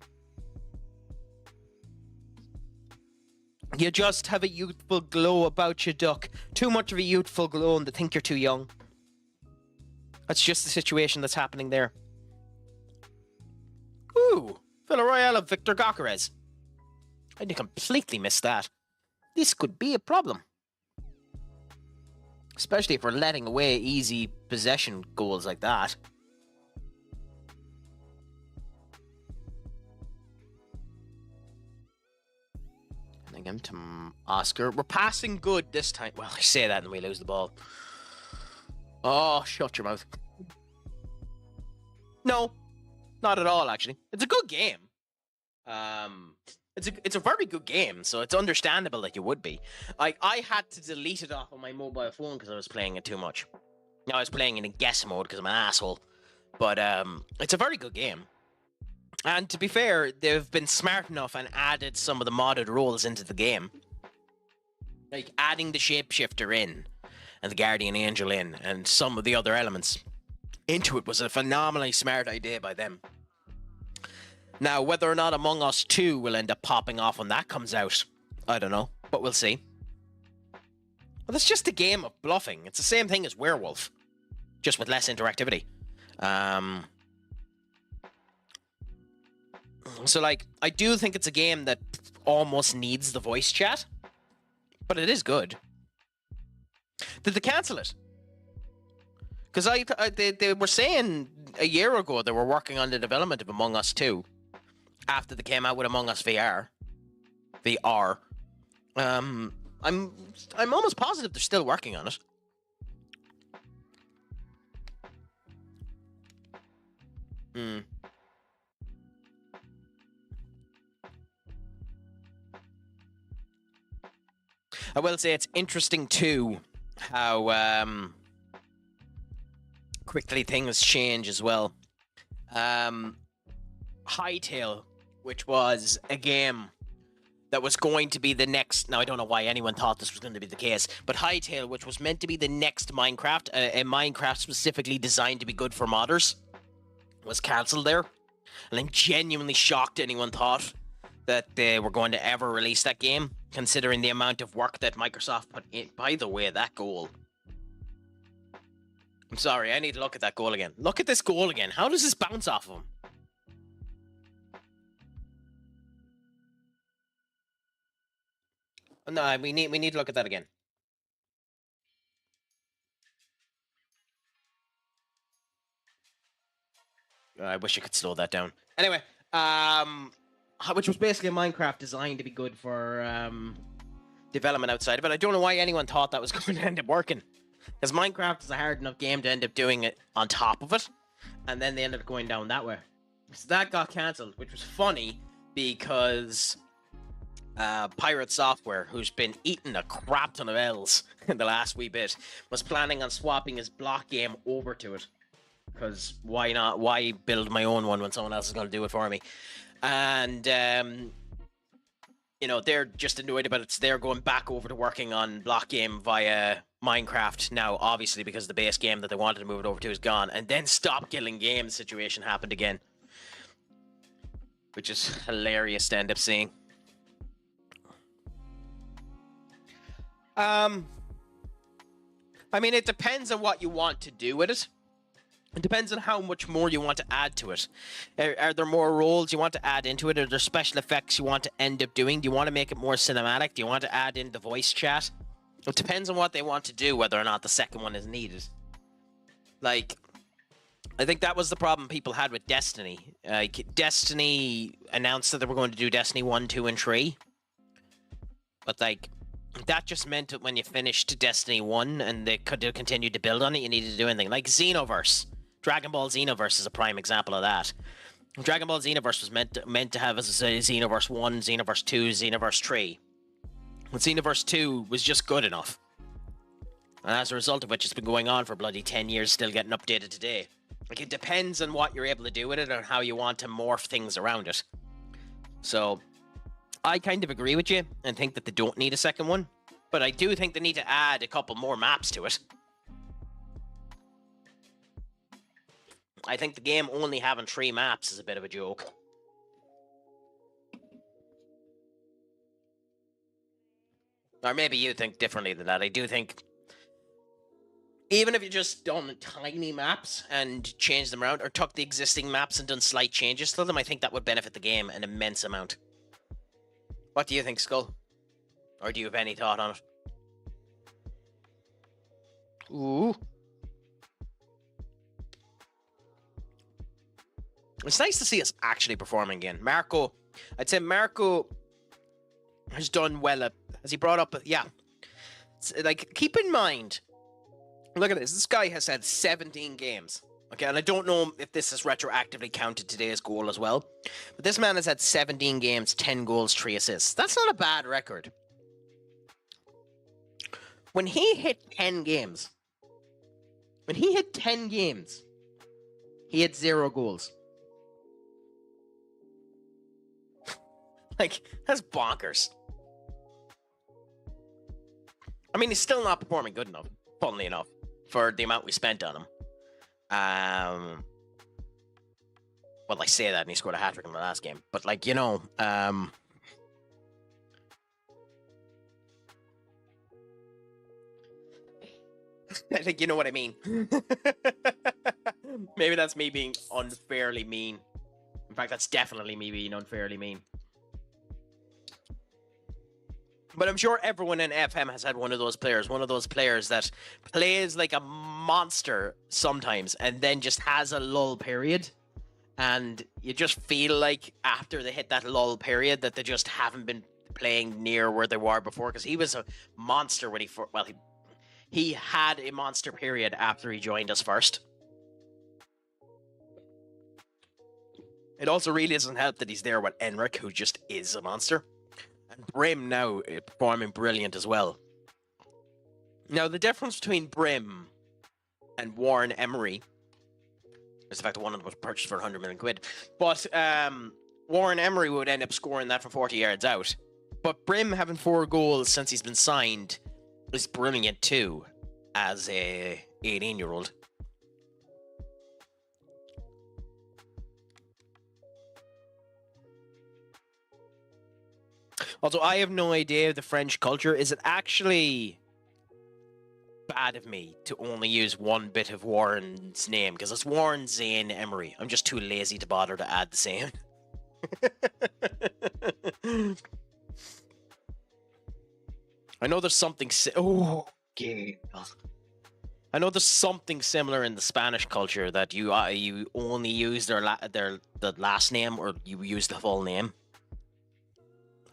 You just have a youthful glow about you, Duck. Too much of a youthful glow and they think you're too young. That's just the situation that's happening there. Ooh, Villarreal of Victor Gyökeres. I completely missed that. This could be a problem. Especially if we're letting away easy possession goals like that. Again to Oscar. We're passing good this time. Well, I say that and we lose the ball. Oh, shut your mouth. No, not at all, actually. It's a good game. It's a very good game, so it's understandable that you would be. I had to delete it off on my mobile phone because I was playing it too much. Now I was playing it in guess mode because I'm an asshole. But it's a very good game. And to be fair, they've been smart enough and added some of the modded roles into the game. Like adding the Shapeshifter in, and the Guardian Angel in, and some of the other elements into it was a phenomenally smart idea by them. Now, whether or not Among Us 2 will end up popping off when that comes out, I don't know, but we'll see. Well, it's just a game of bluffing. It's the same thing as Werewolf, just with less interactivity. So, like, I do think it's a game that almost needs the voice chat, but it is good. Did they cancel it? Because they were saying a year ago they were working on the development of Among Us 2 after they came out with Among Us VR. I'm almost positive they're still working on it. I will say it's interesting too how quickly things change as well. Hightail, which was a game that was going to be the next... Now, I don't know why anyone thought this was going to be the case, but Hightail, which was meant to be the next Minecraft, a Minecraft specifically designed to be good for modders, was cancelled there. And I'm genuinely shocked anyone thought that they were going to ever release that game, considering the amount of work that Microsoft put in. By the way, that goal. I'm sorry, I need to look at that goal again. Look at this goal again. How does this bounce off of him? No, we need to look at that again. I wish I could slow that down. Anyway, which was basically a Minecraft designed to be good for development outside of it. I don't know why anyone thought that was going to end up working. Because Minecraft is a hard enough game to end up doing it on top of it. And then they ended up going down that way. So that got cancelled, which was funny because Pirate Software, who's been eating a crap ton of L's in the last wee bit, was planning on swapping his block game over to it. Because why not? Why build my own one when someone else is going to do it for me? And you know, they're just annoyed about it. So they're going back over to working on block game via Minecraft now, obviously, because the base game that they wanted to move it over to is gone. And then stop killing games situation happened again, which is hilarious to end up seeing. I mean, it depends on what you want to do with it. It depends on how much more you want to add to it. Are there more roles you want to add into it? Are there special effects you want to end up doing? Do you want to make it more cinematic? Do you want to add in the voice chat? It depends on what they want to do, whether or not the second one is needed. Like, I think that was the problem people had with Destiny. Destiny announced that they were going to do Destiny 1, 2, and 3. But, like, that just meant that when you finished Destiny 1 and they could have continued to build on it, you needed to do anything. Like Xenoverse. Dragon Ball Xenoverse is a prime example of that. Dragon Ball Xenoverse was meant to have, as I say, Xenoverse 1, Xenoverse 2, Xenoverse 3. But Xenoverse 2 was just good enough. And as a result of which, it's been going on for bloody 10 years, still getting updated today. Like, it depends on what you're able to do with it and how you want to morph things around it. So, I kind of agree with you and think that they don't need a second one. But I do think they need to add a couple more maps to it. I think the game only having 3 maps is a bit of a joke. Or maybe you think differently than that. I do think, even if you just done tiny maps and changed them around, or took the existing maps and done slight changes to them, I think that would benefit the game an immense amount. What do you think, Skull? Or do you have any thought on it? Ooh. It's nice to see us actually performing again. Marco, I'd say Marco has done well at, has he brought up, yeah. Like, keep in mind, look at this. This guy has had 17 games. Okay, and I don't know if this is retroactively counted today's goal as well. But this man has had 17 games, 10 goals, 3 assists. That's not a bad record. When he hit 10 games, he had 0 goals. Like, that's bonkers. I mean, he's still not performing good enough, funnily enough, for the amount we spent on him. Well, I say that, and he scored a hat-trick in the last game. But, like, you know, I think you know what I mean. Maybe that's me being unfairly mean. In fact, that's definitely me being unfairly mean. But I'm sure everyone in FM has had one of those players that plays like a monster sometimes and then just has a lull period. And you just feel like after they hit that lull period that they just haven't been playing near where they were before. Because he was a monster when he had a monster period after he joined us first. It also really doesn't help that he's there with Enric, who just is a monster. And Brim now performing brilliant as well. Now, the difference between Brim and Warren Emery is the fact that one of them was purchased for 100 million quid. But Warren Emery would end up scoring that from 40 yards out. But Brim having 4 goals since he's been signed is brilliant too, as a 18-year-old. Also, I have no idea of the French culture. Is it actually bad of me to only use one bit of Warren's name? Because it's Warren Zane Emery. I'm just too lazy to bother to add the same. I know there's something... I know there's something similar in the Spanish culture that you only use the last name, or you use the full name.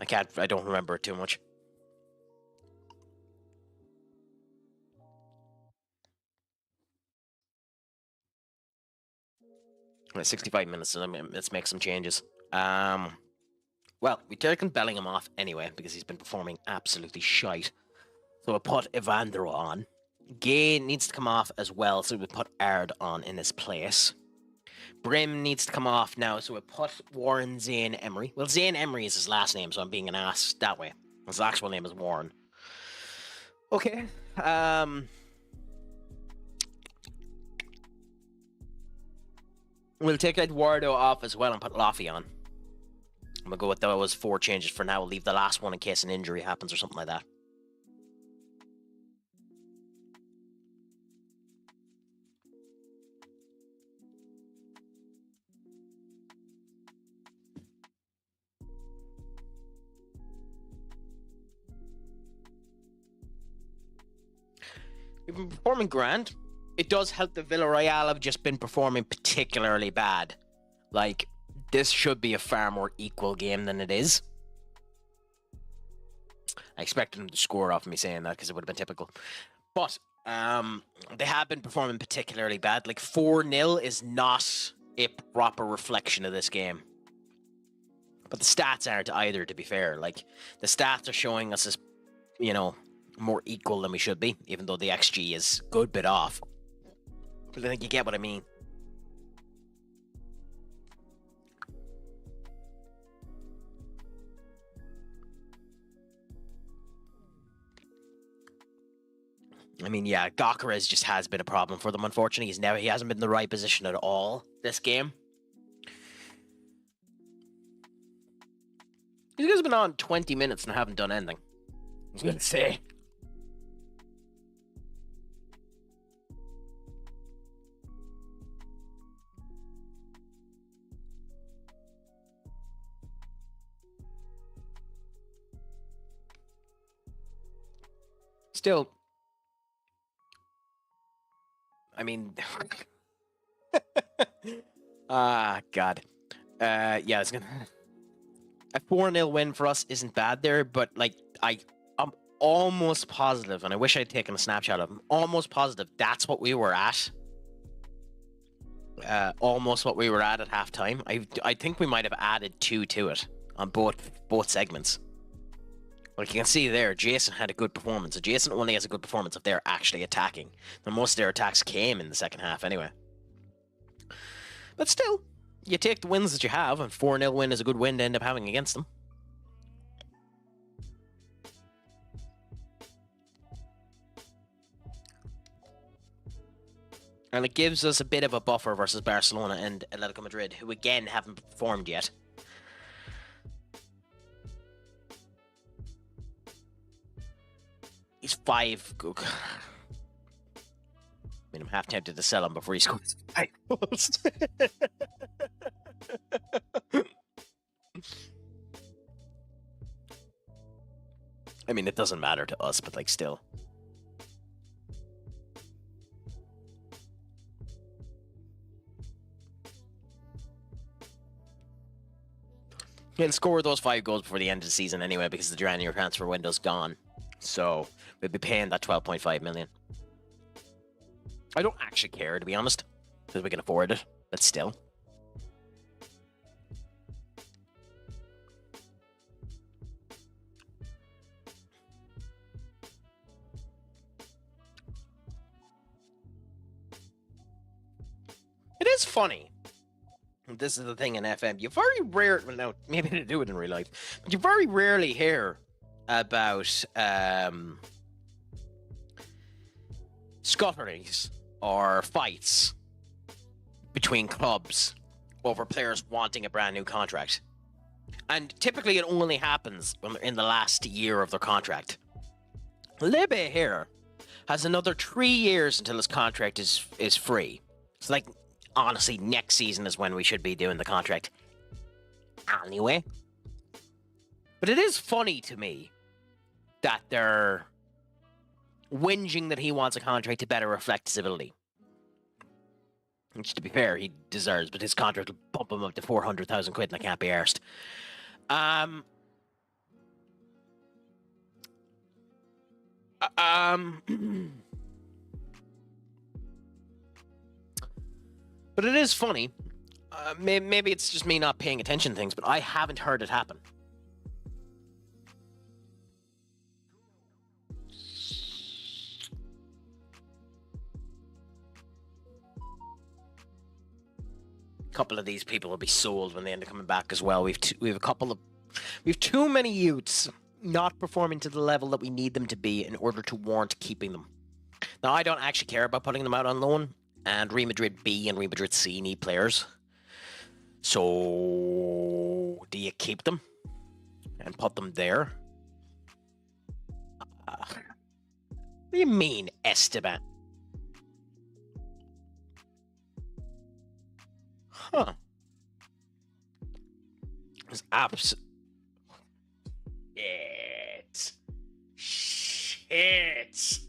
I don't remember it too much. Right, 65 minutes, so let's make some changes. Well, we taken Bellingham off anyway, because he's been performing absolutely shite. So I put Evandro on. Gay needs to come off as well, so we put Ard on in his place. Brim needs to come off now, so we put Warren Zane Emery. Well, Zane Emery is his last name, so I'm being an ass that way. His actual name is Warren. Okay. We'll take Eduardo off as well and put Laffy on. I'm going to go with those 4 changes for now. We'll leave the last one in case an injury happens or something like that. We've been performing grand. It does help that Villarreal have just been performing particularly bad. Like, this should be a far more equal game than it is. I expected them to score off me saying that because it would have been typical. But they have been performing particularly bad. Like, 4-0 is not a proper reflection of this game. But the stats aren't either, to be fair. Like, the stats are showing us as, you know, more equal than we should be, even though the XG is a good bit off. But I think you get what I mean. I mean, yeah, Gokares just has been a problem for them, unfortunately. He hasn't been in the right position at all this game. These guys have been on 20 minutes and haven't done anything. I was going to say. Still, I mean, God. Yeah, it's gonna. A 4-0 win for us isn't bad there, but like I'm almost positive, and I wish I'd taken a snapshot of them. Almost positive that's what we were at. Almost what we were at halftime. I think we might have added 2 to it on both segments. Like you can see there, Jason had a good performance. So Jason only has a good performance if they're actually attacking. And most of their attacks came in the second half anyway. But still, you take the wins that you have, and 4-0 win is a good win to end up having against them. And it gives us a bit of a buffer versus Barcelona and Atletico Madrid, who again haven't performed yet. He's 5. I mean, I'm half tempted to sell him before he scores 5 goals. I mean, it doesn't matter to us, but like still. He'll score those 5 goals before the end of the season anyway, because the January transfer window's gone. So we'll be paying that 12.5 million. I don't actually care, to be honest, because we can afford it, but still. It is funny. This is the thing in FM. You very rarely, well, now maybe they do it in real life, but you very rarely hear about scutteries or fights between clubs over players wanting a brand new contract. And typically it only happens when they're in the last year of their contract. Lebe here has another 3 years until his contract is free. It's like, honestly, next season is when we should be doing the contract anyway. But it is funny to me that they're whinging that he wants a contract to better reflect his ability. Which, to be fair, he deserves, but his contract will bump him up to 400,000 quid and I can't be arsed. But it is funny. Maybe it's just me not paying attention to things, but I haven't heard it happen. couple of these people will be sold when they end up coming back as well. We have too many youths not performing to the level that we need them to be in order to warrant keeping them. Now, I don't actually care about putting them out on loan, and Real Madrid B and Real Madrid C need players. So, do you keep them and put them there? What do you mean, Esteban? Huh. It's Shit.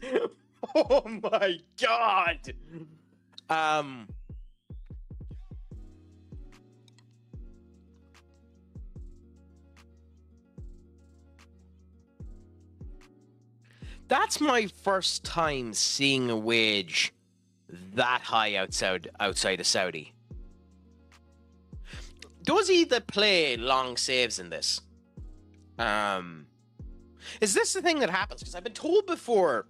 Oh my god. That's my first time seeing a wage that high outside of Saudi. Does he play long saves in this? Is this the thing that happens? Because I've been told before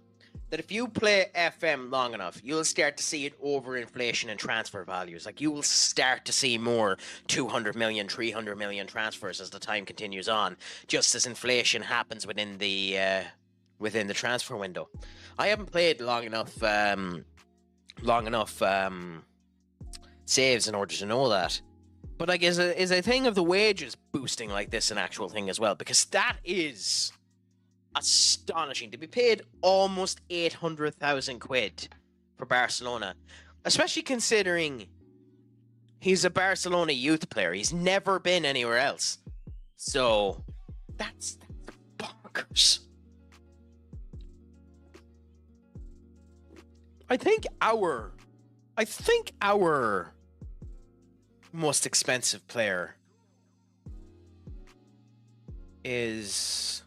that if you play FM long enough, you'll start to see an overinflation in transfer values. Like, you will start to see more 200 million, 300 million transfers as the time continues on, just as inflation happens within the transfer window. I haven't played long enough saves in order to know that. But like, is a thing of the wages boosting like this an actual thing as well? Because that is astonishing to be paid almost 800,000 quid for Barcelona, especially considering he's a Barcelona youth player. He's never been anywhere else. So that's bonkers. I think our most expensive player is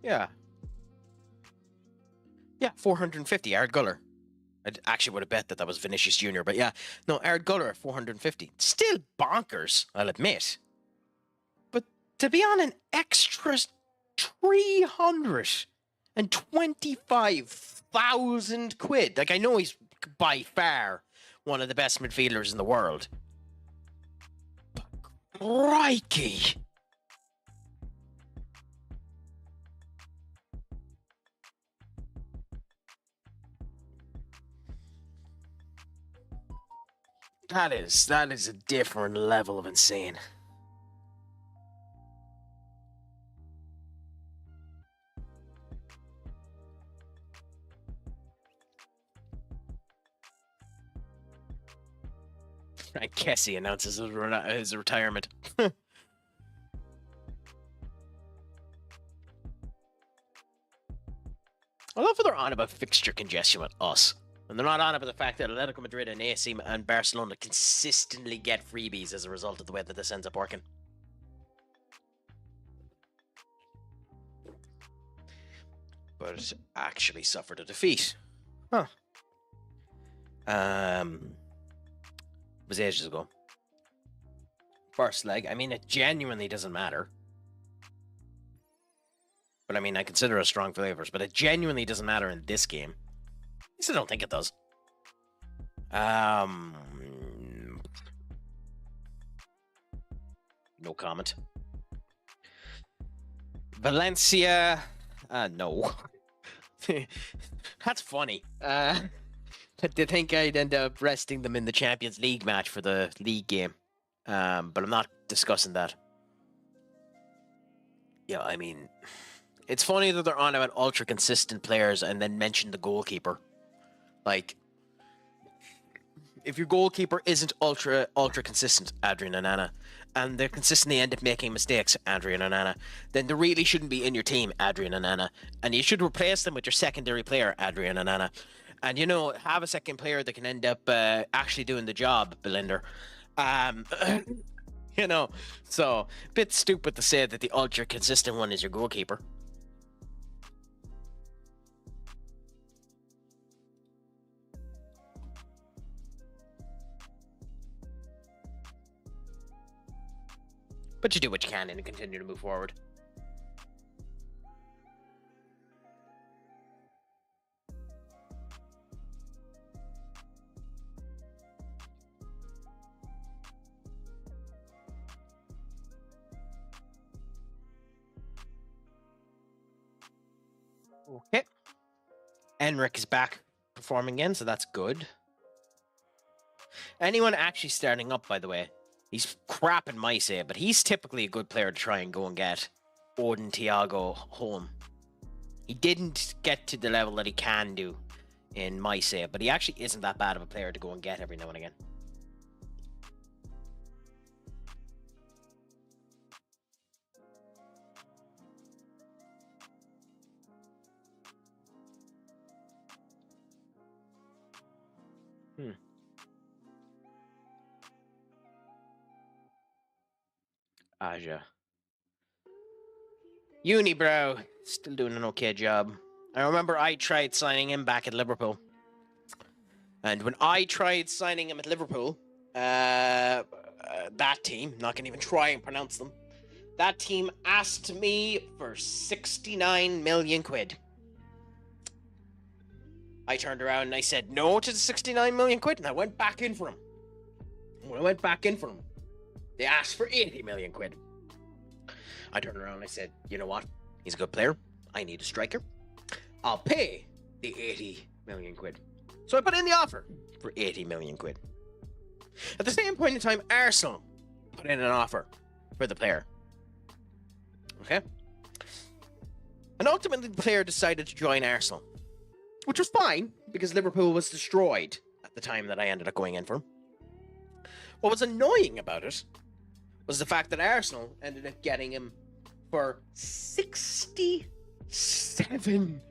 yeah, 450, Ard Guller. I actually would have bet that was Vinicius Jr., but yeah, no, Ard Guller at 450. Still bonkers, I'll admit. But to be on an extra 325,000 quid, like, I know he's by far one of the best midfielders in the world. But crikey! That is a different level of insane. Frank Kessie announces his retirement. I love how they're on about fixture congestion with us. And they're not on about the fact that Atletico Madrid and AC and Barcelona consistently get freebies as a result of the way that this ends up working. But actually suffered a defeat. Huh. It was ages ago. First leg. I mean, it genuinely doesn't matter. But I mean, I consider it strong flavors, but it genuinely doesn't matter in this game. At least I don't think it does. No comment. Valencia. No. That's funny. They think I'd end up resting them in the Champions League match for the league game. But I'm not discussing that. Yeah, I mean, it's funny that they're on about ultra consistent players and then mention the goalkeeper. Like, if your goalkeeper isn't ultra consistent, Adrian Onana, and they consistently end up making mistakes, Adrian Onana, then they really shouldn't be in your team, Adrian Onana, and you should replace them with your secondary player, Adrian Onana, and, you know, have a second player that can end up actually doing the job, Belinder. You know, so a bit stupid to say that the ultra consistent one is your goalkeeper. But you do what you can and continue to move forward. Okay. Enric is back performing again, so that's good. Anyone actually starting up, by the way, he's crap in my say, but he's typically a good player to try and go and get Odin Thiago home. He didn't get to the level that he can do in my say, but he actually isn't that bad of a player to go and get every now and again. Aja. Unibrow, still doing an okay job. I remember I tried signing him back at Liverpool. And when I tried signing him at Liverpool, that team, not going to even try and pronounce them, that team asked me for 69 million quid. I turned around and I said no to the 69 million quid, and I went back in for him. When I went back in for him, they asked for 80 million quid. I turned around and I said, you know what? He's a good player. I need a striker. I'll pay the 80 million quid. So I put in the offer for 80 million quid. At the same point in time, Arsenal put in an offer for the player. Okay? And ultimately, the player decided to join Arsenal, which was fine because Liverpool was destroyed at the time that I ended up going in for him. What was annoying about it was the fact that Arsenal ended up getting him for 67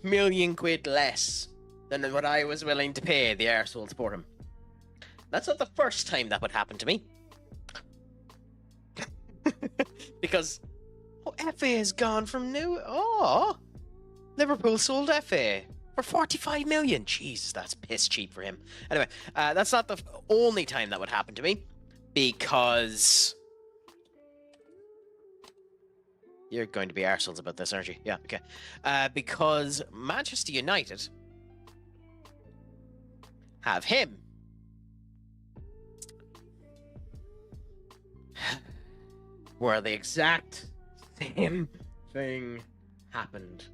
million quid less than what I was willing to pay the Arsenal for him. That's not the first time that would happen to me. Because FA has gone from new. Liverpool sold FA for 45 million. Jesus, that's piss cheap for him. Anyway, that's not the only time that would happen to me, because you're going to be arseholes about this, aren't you? Yeah, okay. Because Manchester United have him. Where the exact same thing happened.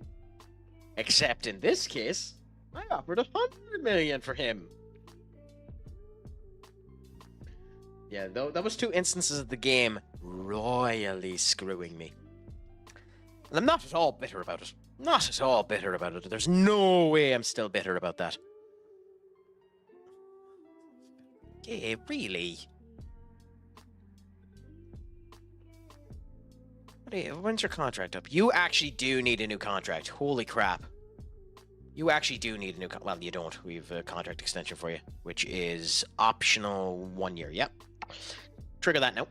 Except in this case, I offered 100 million for him. Yeah, though that was two instances of the game royally screwing me. And I'm not at all bitter about it. Not at all bitter about it. There's no way I'm still bitter about that. Yeah, really? When's your contract up? You actually do need a new contract. Holy crap. You actually do need a new well, you don't. We have a contract extension for you, which is optional 1 year. Yep. Trigger that now.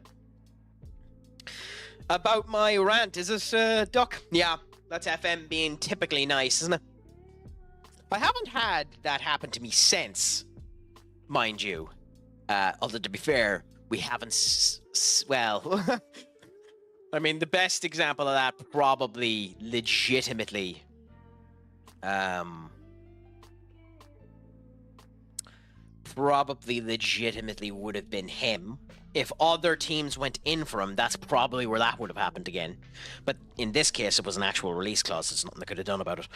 About my rant, is this Duck? Yeah, that's FM being typically nice, isn't it? I haven't had that happen to me since, mind you. Although, to be fair, we haven't... well... I mean, the best example of that probably legitimately... would have been him. If other teams went in for him, that's probably where that would have happened again. But in this case, it was an actual release clause. There's nothing they could have done about it.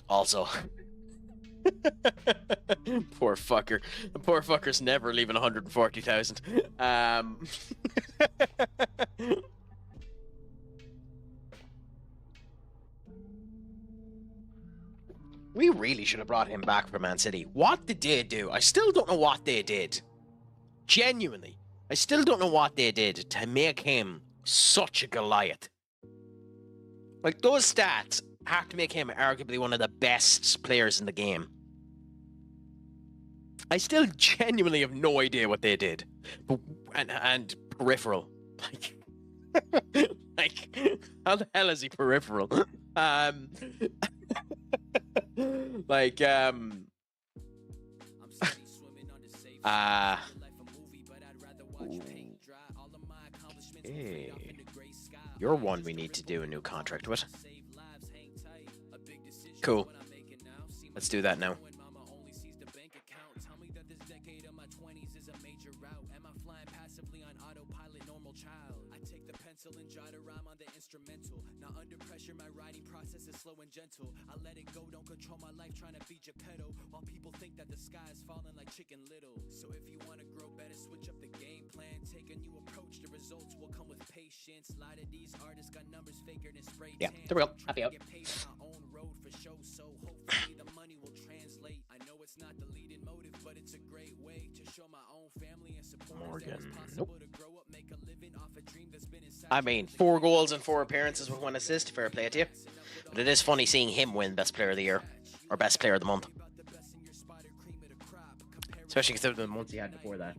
Also... poor fucker. The poor fucker's never leaving 140,000. We really should have brought him back for Man City. What did they do? I still don't know what they did. Genuinely. I still don't know what they did to make him such a Goliath. Like, those stats have to make him arguably one of the best players in the game. I still genuinely have no idea what they did. And peripheral. Like, how the hell is he peripheral? Like, okay. You're one we need to do a new contract with. Cool. Let's do that now. instrumental. Now under pressure, my writing process is slow and gentle. I let it go, don't control my life, trying to beat Geppetto. While people think that the sky is falling like Chicken Little. So if you want to grow better, switch up the game plan. Take a new approach, the results will come with patience. A lot of these artists got numbers figured and spray Yeah, tan. there we go. I'm Happy trying out. to get paid on my own road for show, so hopefully the money will translate. I know it's not the leading motive, but it's a great way to show my own family and supporters that it's possible to grow up, make a living off a dream that's been inside. I mean, 4 goals and 4 appearances with 1 assist. Fair play to you. But it is funny seeing him win Best Player of the Year. Or Best Player of the Month. Especially considering the months he had before that.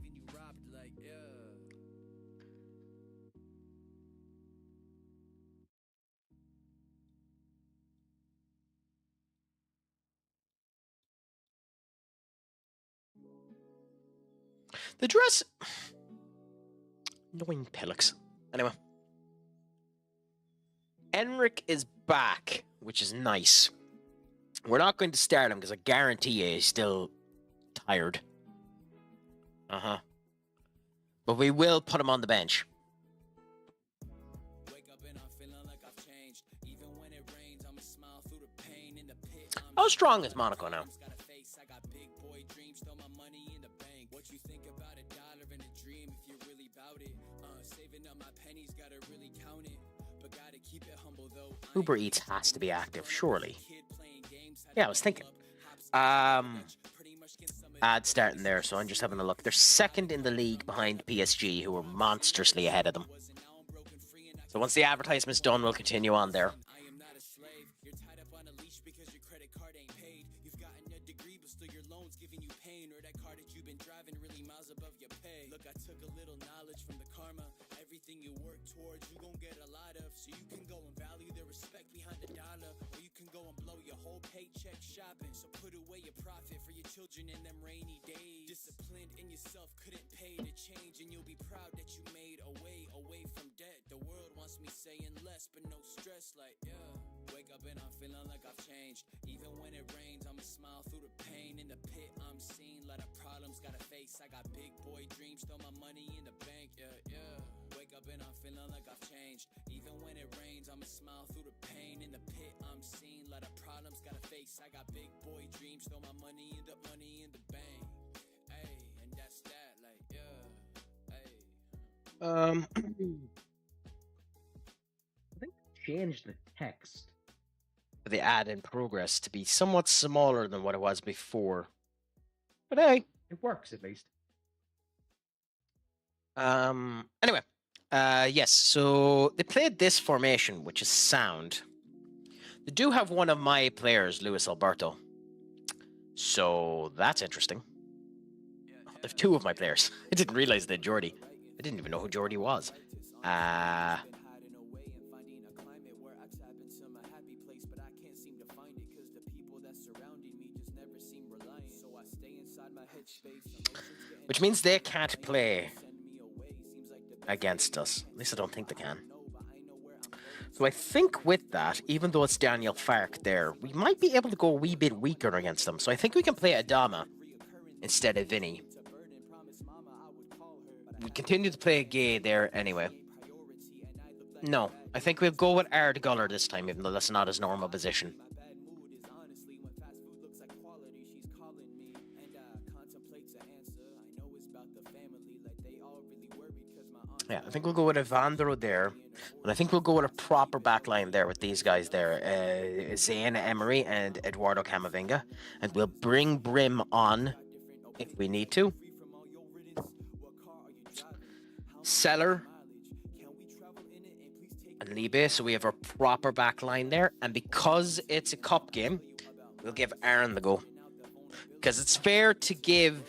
The dress... Annoying pillocks. Anyway. Enric is back, which is nice. We're not going to start him because I guarantee you he's still tired. Uh-huh. But we will put him on the bench. How strong is Monaco now? Uber Eats has to be active, surely. Yeah, I was thinking. Ad starting there, so I'm just having a look. They're second in the league behind PSG, who are monstrously ahead of them. So once the advertisement's done, we'll continue on there. Paycheck shopping, so put away your profit for your children in them rainy days. Disciplined in yourself, couldn't pay to change, and you'll be proud that you made a way away from debt. The world wants me saying less, but no stress, like yeah. Wake up and I'm feeling like I've changed. Even when it rains, I'ma smile through the pain. In the pit, I'm seen, lot of problems gotta face. I got big boy dreams, throw my money in the bank, yeah, yeah. Wake up and I'm feeling like I've changed. Even when it rains, I'ma smile through the pain. In the pit, I'm seen, lot of problems gotta face. I got big boy dreams, throw my money in the bank. Hey, and that's that, like yeah. Hey. I think changed the text for the ad in progress to be somewhat smaller than what it was before. But hey, it works at least. Anyway, yes, so they played this formation, which is sound. They do have one of my players, Luis Alberto. So that's interesting. Oh, they have 2 of my players. I didn't realize they had Jordy. I didn't even know who Jordy was. Which means they can't play against us. At least I don't think they can. So I think with that, even though it's Daniel Fark there, we might be able to go a wee bit weaker against them. So I think we can play Adama instead of Vinny. We continue to play Gay there anyway. No, I think we'll go with Ard Guller this time, even though that's not his normal position. Yeah, I think we'll go with Evandro there. And I think we'll go with a proper backline there with these guys there. Zayn Emery and Eduardo Camavinga. And we'll bring Brim on if we need to. Seller and Libe, so we have our proper backline there. And because it's a cup game, we'll give Aaron the go. Because it's fair to give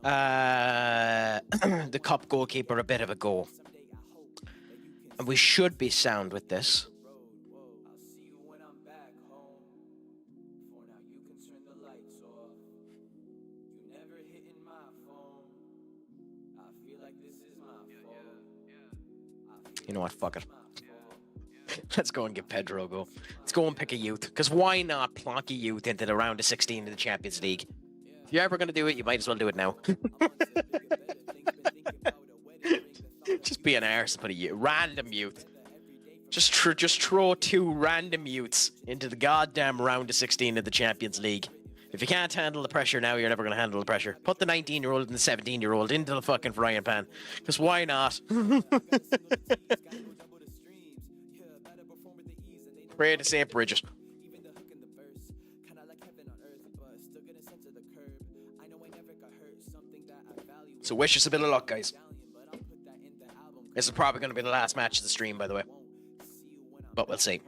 the cup goalkeeper a bit of a go. And we should be sound with this. You know what? Fuck it. Let's go and give Pedro a go. Let's go and pick a youth. Because why not plonk a youth into the round of 16 of the Champions League? If you're ever going to do it, you might as well do it now. Just be an arse and put a random youth. Just throw 2 random youths into the goddamn round of 16 of the Champions League. If you can't handle the pressure now, you're never going to handle the pressure. Put the 19-year-old and the 17-year-old into the fucking frying pan. Because why not? Pray to St. Bridget. So wish us a bit of luck, guys. This is probably going to be the last match of the stream, by the way. But we'll see.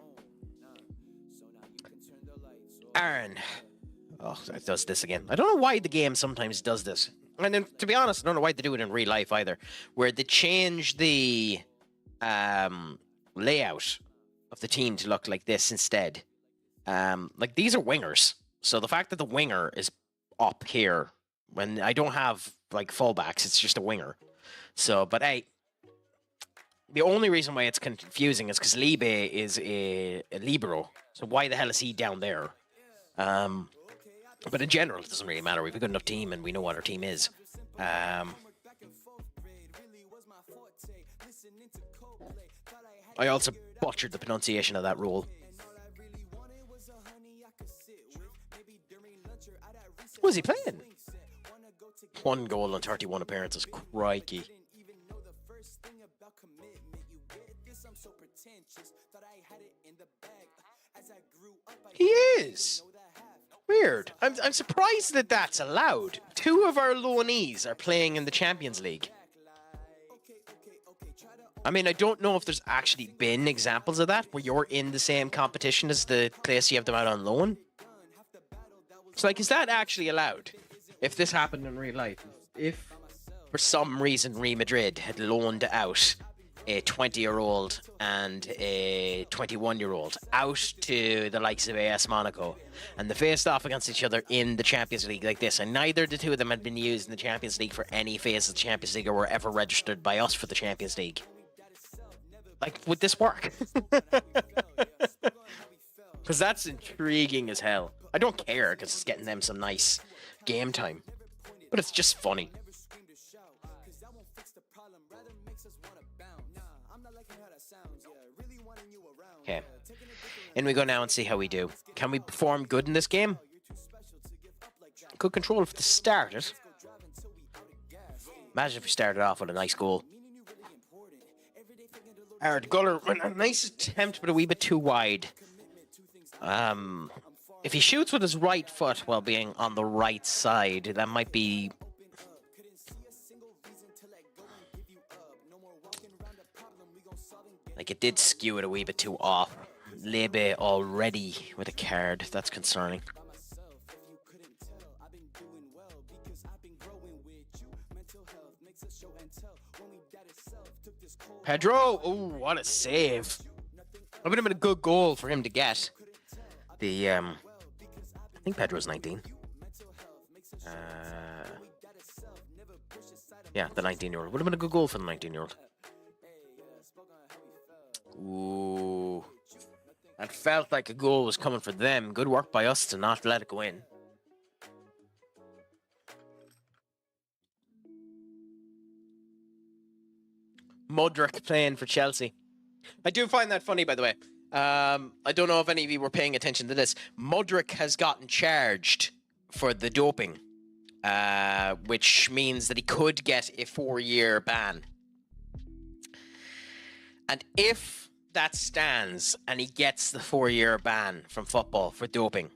Aaron. Oh, it does this again. I don't know why the game sometimes does this. And then, to be honest, I don't know why they do it in real life either. Where they change the layout of the team to look like this instead. Like, these are wingers. So the fact that the winger is up here, when I don't have, like, fullbacks, it's just a winger. So, but hey, the only reason why it's confusing is because Libe is a libero. So why the hell is he down there? But in general, it doesn't really matter. We have a good enough team and we know what our team is. I also butchered the pronunciation of that rule. What was he playing? 1 goal and 31 appearances. Crikey. He is. Weird. I'm surprised that that's allowed. 2 of our loanees are playing in the Champions League. I mean, I don't know if there's actually been examples of that where you're in the same competition as the place you have them out on loan. So, like, is that actually allowed? If this happened in real life, if for some reason Real Madrid had loaned out a 20-year-old and a 21-year-old out to the likes of AS Monaco, and they faced off against each other in the Champions League like this, and neither of the 2 of them had been used in the Champions League for any phase of the Champions League or were ever registered by us for the Champions League. Like, would this work? Because that's intriguing as hell. I don't care because it's getting them some nice game time. But it's just funny. Okay. In we go now and see how we do. Can we perform good in this game? Good control for the starters. Imagine if we started off with a nice goal. Ard Guller, a nice attempt, but a wee bit too wide. If he shoots with his right foot while being on the right side, that might be... Like, it did skew it a wee bit too off. Lebe already with a card. That's concerning. Pedro! Oh, what a save. That would have been a good goal for him to get. The, I think Pedro's 19. Yeah, the 19-year-old. Would have been a good goal for the 19-year-old. Ooh. That felt like a goal was coming for them. Good work by us to not let it go in. Mudryk playing for Chelsea. I do find that funny, by the way. I don't know if any of you were paying attention to this. Mudryk has gotten charged for the doping, which means that he could get a 4-year ban. And if that stands and he gets the 4-year ban from football for doping,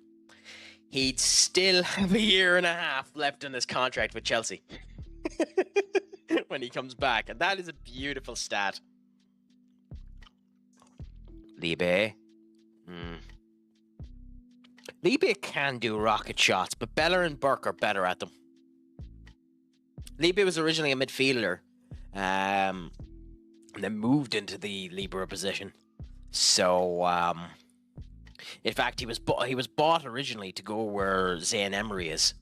he'd still have a 1.5 years left in his contract with Chelsea when he comes back. And that is a beautiful stat. Libe. Libe can do rocket shots, but Beller and Burke are better at them. Libe was originally a midfielder, and then moved into the libero position. So, in fact, he was bought originally to go where Zayn Emery is.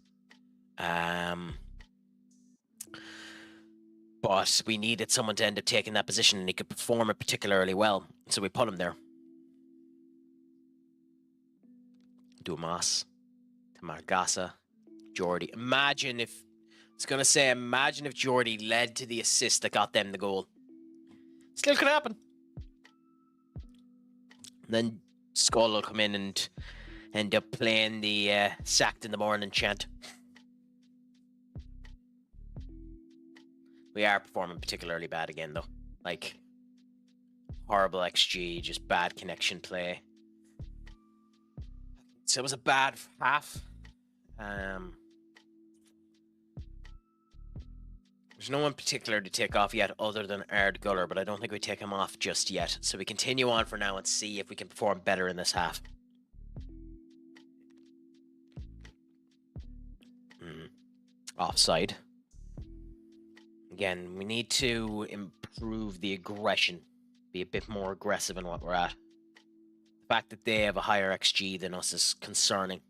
But we needed someone to end up taking that position, and he could perform it particularly well, so we put him there. Dumas, Tamargasa, Jordi. Imagine if Jordi led to the assist that got them the goal. Still could happen. Then Skull will come in and end up playing the sacked in the morning chant. We are performing particularly bad again, though. Like, horrible XG, just bad connection play. So it was a bad half. There's no one particular to take off yet other than Ard Guller, but I don't think we take him off just yet. So we continue on for now and see if we can perform better in this half. Offside. Again, we need to improve the aggression. Be a bit more aggressive in what we're at. The fact that they have a higher XG than us is concerning.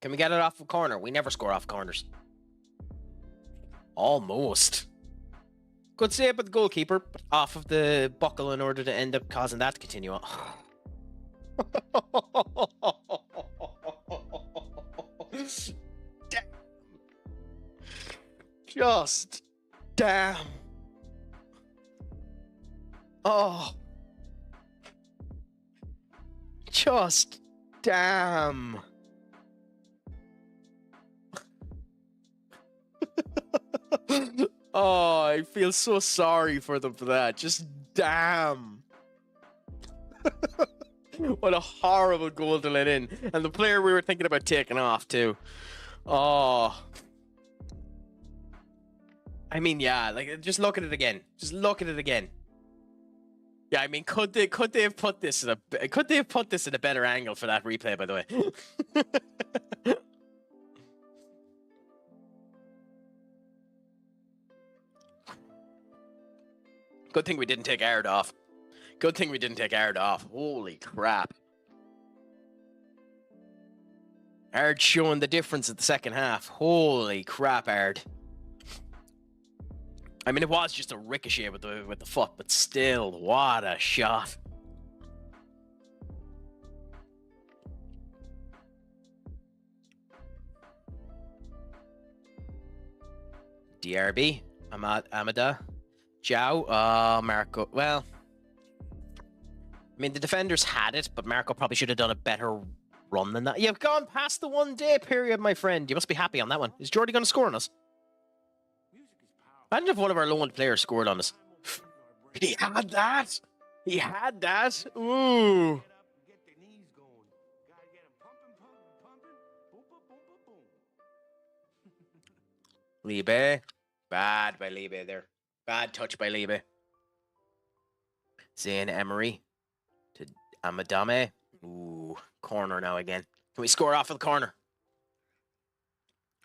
Can we get it off a corner? We never score off corners. Almost. Good save by the goalkeeper, but off of the buckle in order to end up causing that to continue on. Damn. Just damn. Oh. Just damn. Oh, I feel so sorry for them for that. Just damn. What a horrible goal to let in. And the player we were thinking about taking off too. Oh. I mean, yeah, like just look at it again. Just look at it again. Yeah, I mean, could they have put this in a better angle for that replay, by the way? Good thing we didn't take Ard off. Good thing we didn't take Ard off. Holy crap. Ard showing the difference at the second half. Holy crap, Ard. I mean, it was just a ricochet with the foot, but still, what a shot. DRB, Amada, Zhao, Marco. Well, I mean, the defenders had it, but Marco probably should have done a better run than that. You've gone past the 1 day period, my friend. You must be happy on that one. Is Jordy going to score on us? Imagine if one of our low-end players scored on us. He had that. He had that. Ooh. Libe. Bad by Libe there. Bad touch by Libe. Zayn Emery to Amadame. Ooh, corner now again. Can we score off of the corner?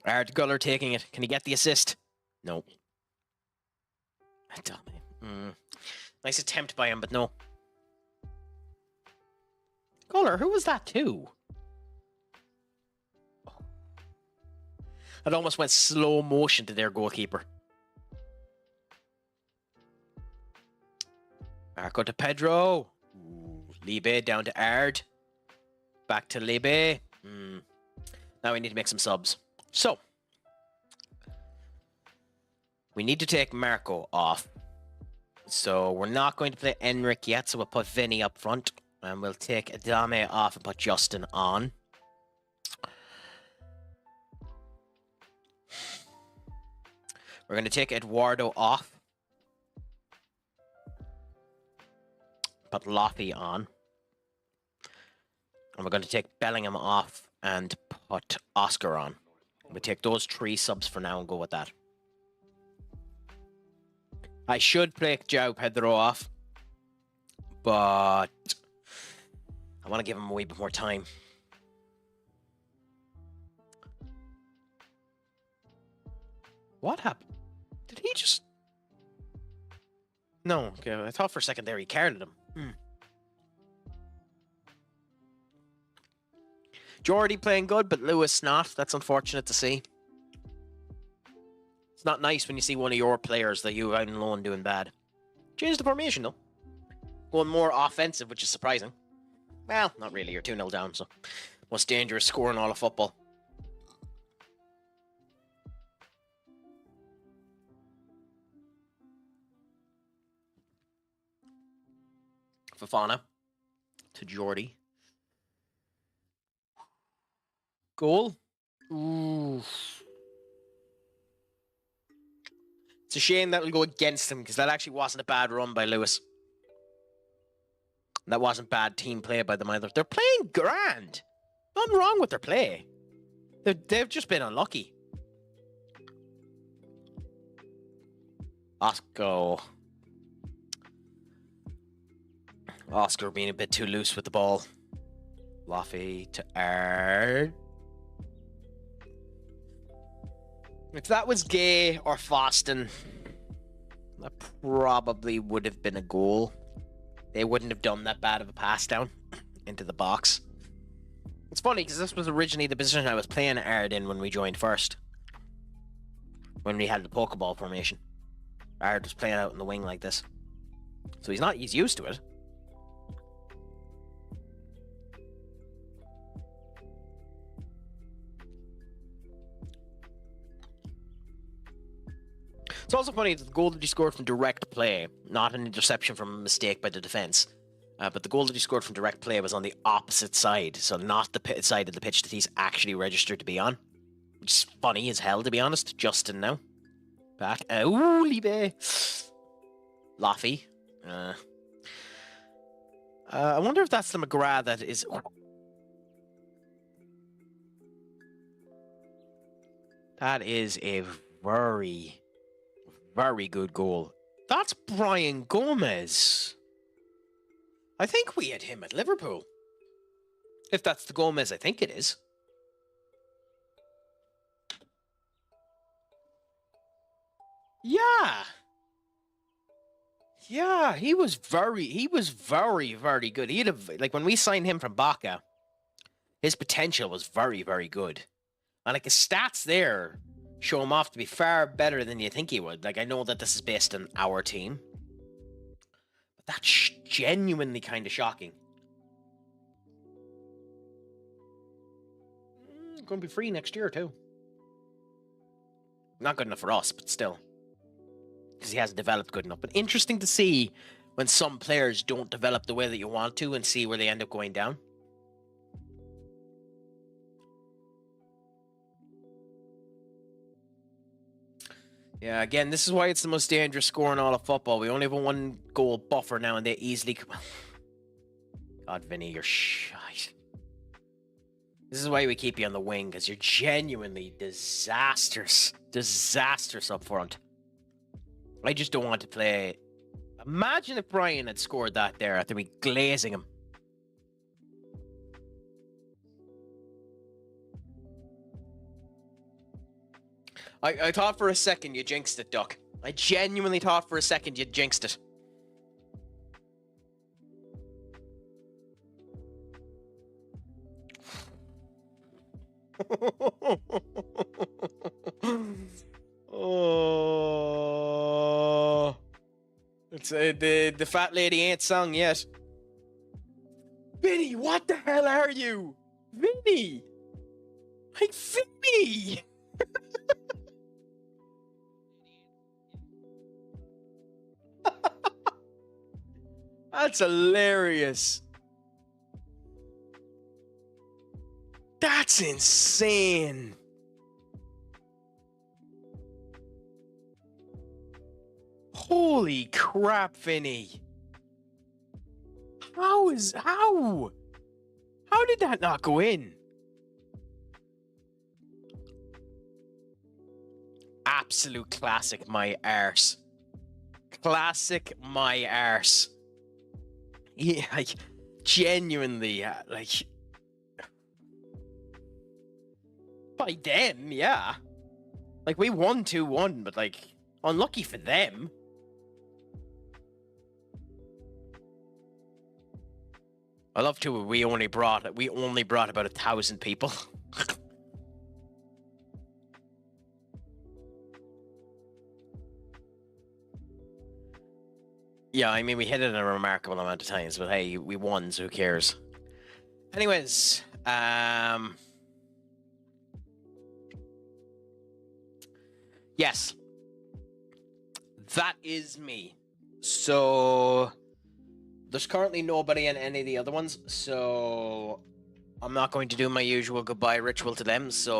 Ard Guller taking it. Can he get the assist? No. Amadame. Nice attempt by him, but no. Guller, who was that too? It almost went slow motion to their goalkeeper. Marco to Pedro. Ooh, Libe down to Ard. Back to Libe. Now we need to make some subs. So, we need to take Marco off. So we're not going to play Enric yet, so we'll put Vinny up front. And we'll take Adame off and put Justin on. We're going to take Eduardo off. Put Lofty on. And we're going to take Bellingham off and put Oscar on. We take those 3 subs for now and go with that. I should play João Pedro off, but I want to give him a wee bit more time. What happened? Did he just... No, okay, I thought for a second there he carded him. Jordy playing good, but Lewis not. That's unfortunate to see. It's not nice when you see one of your players that you out on loan doing bad. Change the formation, though. Going more offensive, which is surprising. Well, not really. You're 2-0 down, so... Most dangerous score in all of football. Fofana to Jordy. Goal. Ooh. It's a shame that will go against him because that actually wasn't a bad run by Lewis. That wasn't bad team play by them either. They're playing grand. Nothing wrong with their play. They've just been unlucky. Oscar being a bit too loose with the ball. Laffy to Ard. If that was Gay or Foston, that probably would have been a goal. They wouldn't have done that bad of a pass down into the box. It's funny because this was originally the position I was playing Ard in when we joined first. When we had the Pokeball formation. Ard was playing out in the wing like this. So he's used to it. It's also funny that the goal that he scored from direct play, not an interception from a mistake by the defense, but the goal that he scored from direct play was on the opposite side, so not the side of the pitch that he's actually registered to be on. Which is funny as hell, to be honest. Justin now. Back. Ooh, Libe. Laffy. I wonder if that's the McGrath that is... That is a very, very good goal. That's Brian Gomez. I think we had him at Liverpool. If that's the Gomez, I think it is. Yeah. Yeah, he was very, very good. He had like when we signed him from Baca, his potential was very, very good. And like his stats there show him off to be far better than you think he would. Like I know that this is based on our team, but that's genuinely kind of shocking. Going to be free next year too. Not good enough for us, but still. Because he hasn't developed good enough. But interesting to see when some players don't develop the way that you want to and see where they end up going down. Yeah, again, this is why it's the most dangerous score in all of football. We only have a 1-goal buffer now and they easily... God, Vinny, you're shite. This is why we keep you on the wing, because you're genuinely disastrous. Disastrous up front. I just don't want to play. Imagine if Brian had scored that there after me glazing him. I thought for a second you jinxed it, Duck. I genuinely thought for a second you jinxed it. Oh, it's the fat lady ain't sung yet. Vinny, what the hell are you, Vinny? Like Vinny. That's hilarious. That's insane. Holy crap, Vinny. How did that not go in? Absolute classic, my arse. Classic, my arse. Yeah, like, genuinely, like... By them, yeah. Like, we won 2-1, but, like, unlucky for them. I love too. We only brought about 1,000 people. Yeah, I mean we hit it a remarkable amount of times, but hey, we won, so who cares? Anyways, yes, that is me. So There's currently nobody in any of the other ones, so I'm not going to do my usual goodbye ritual to them, so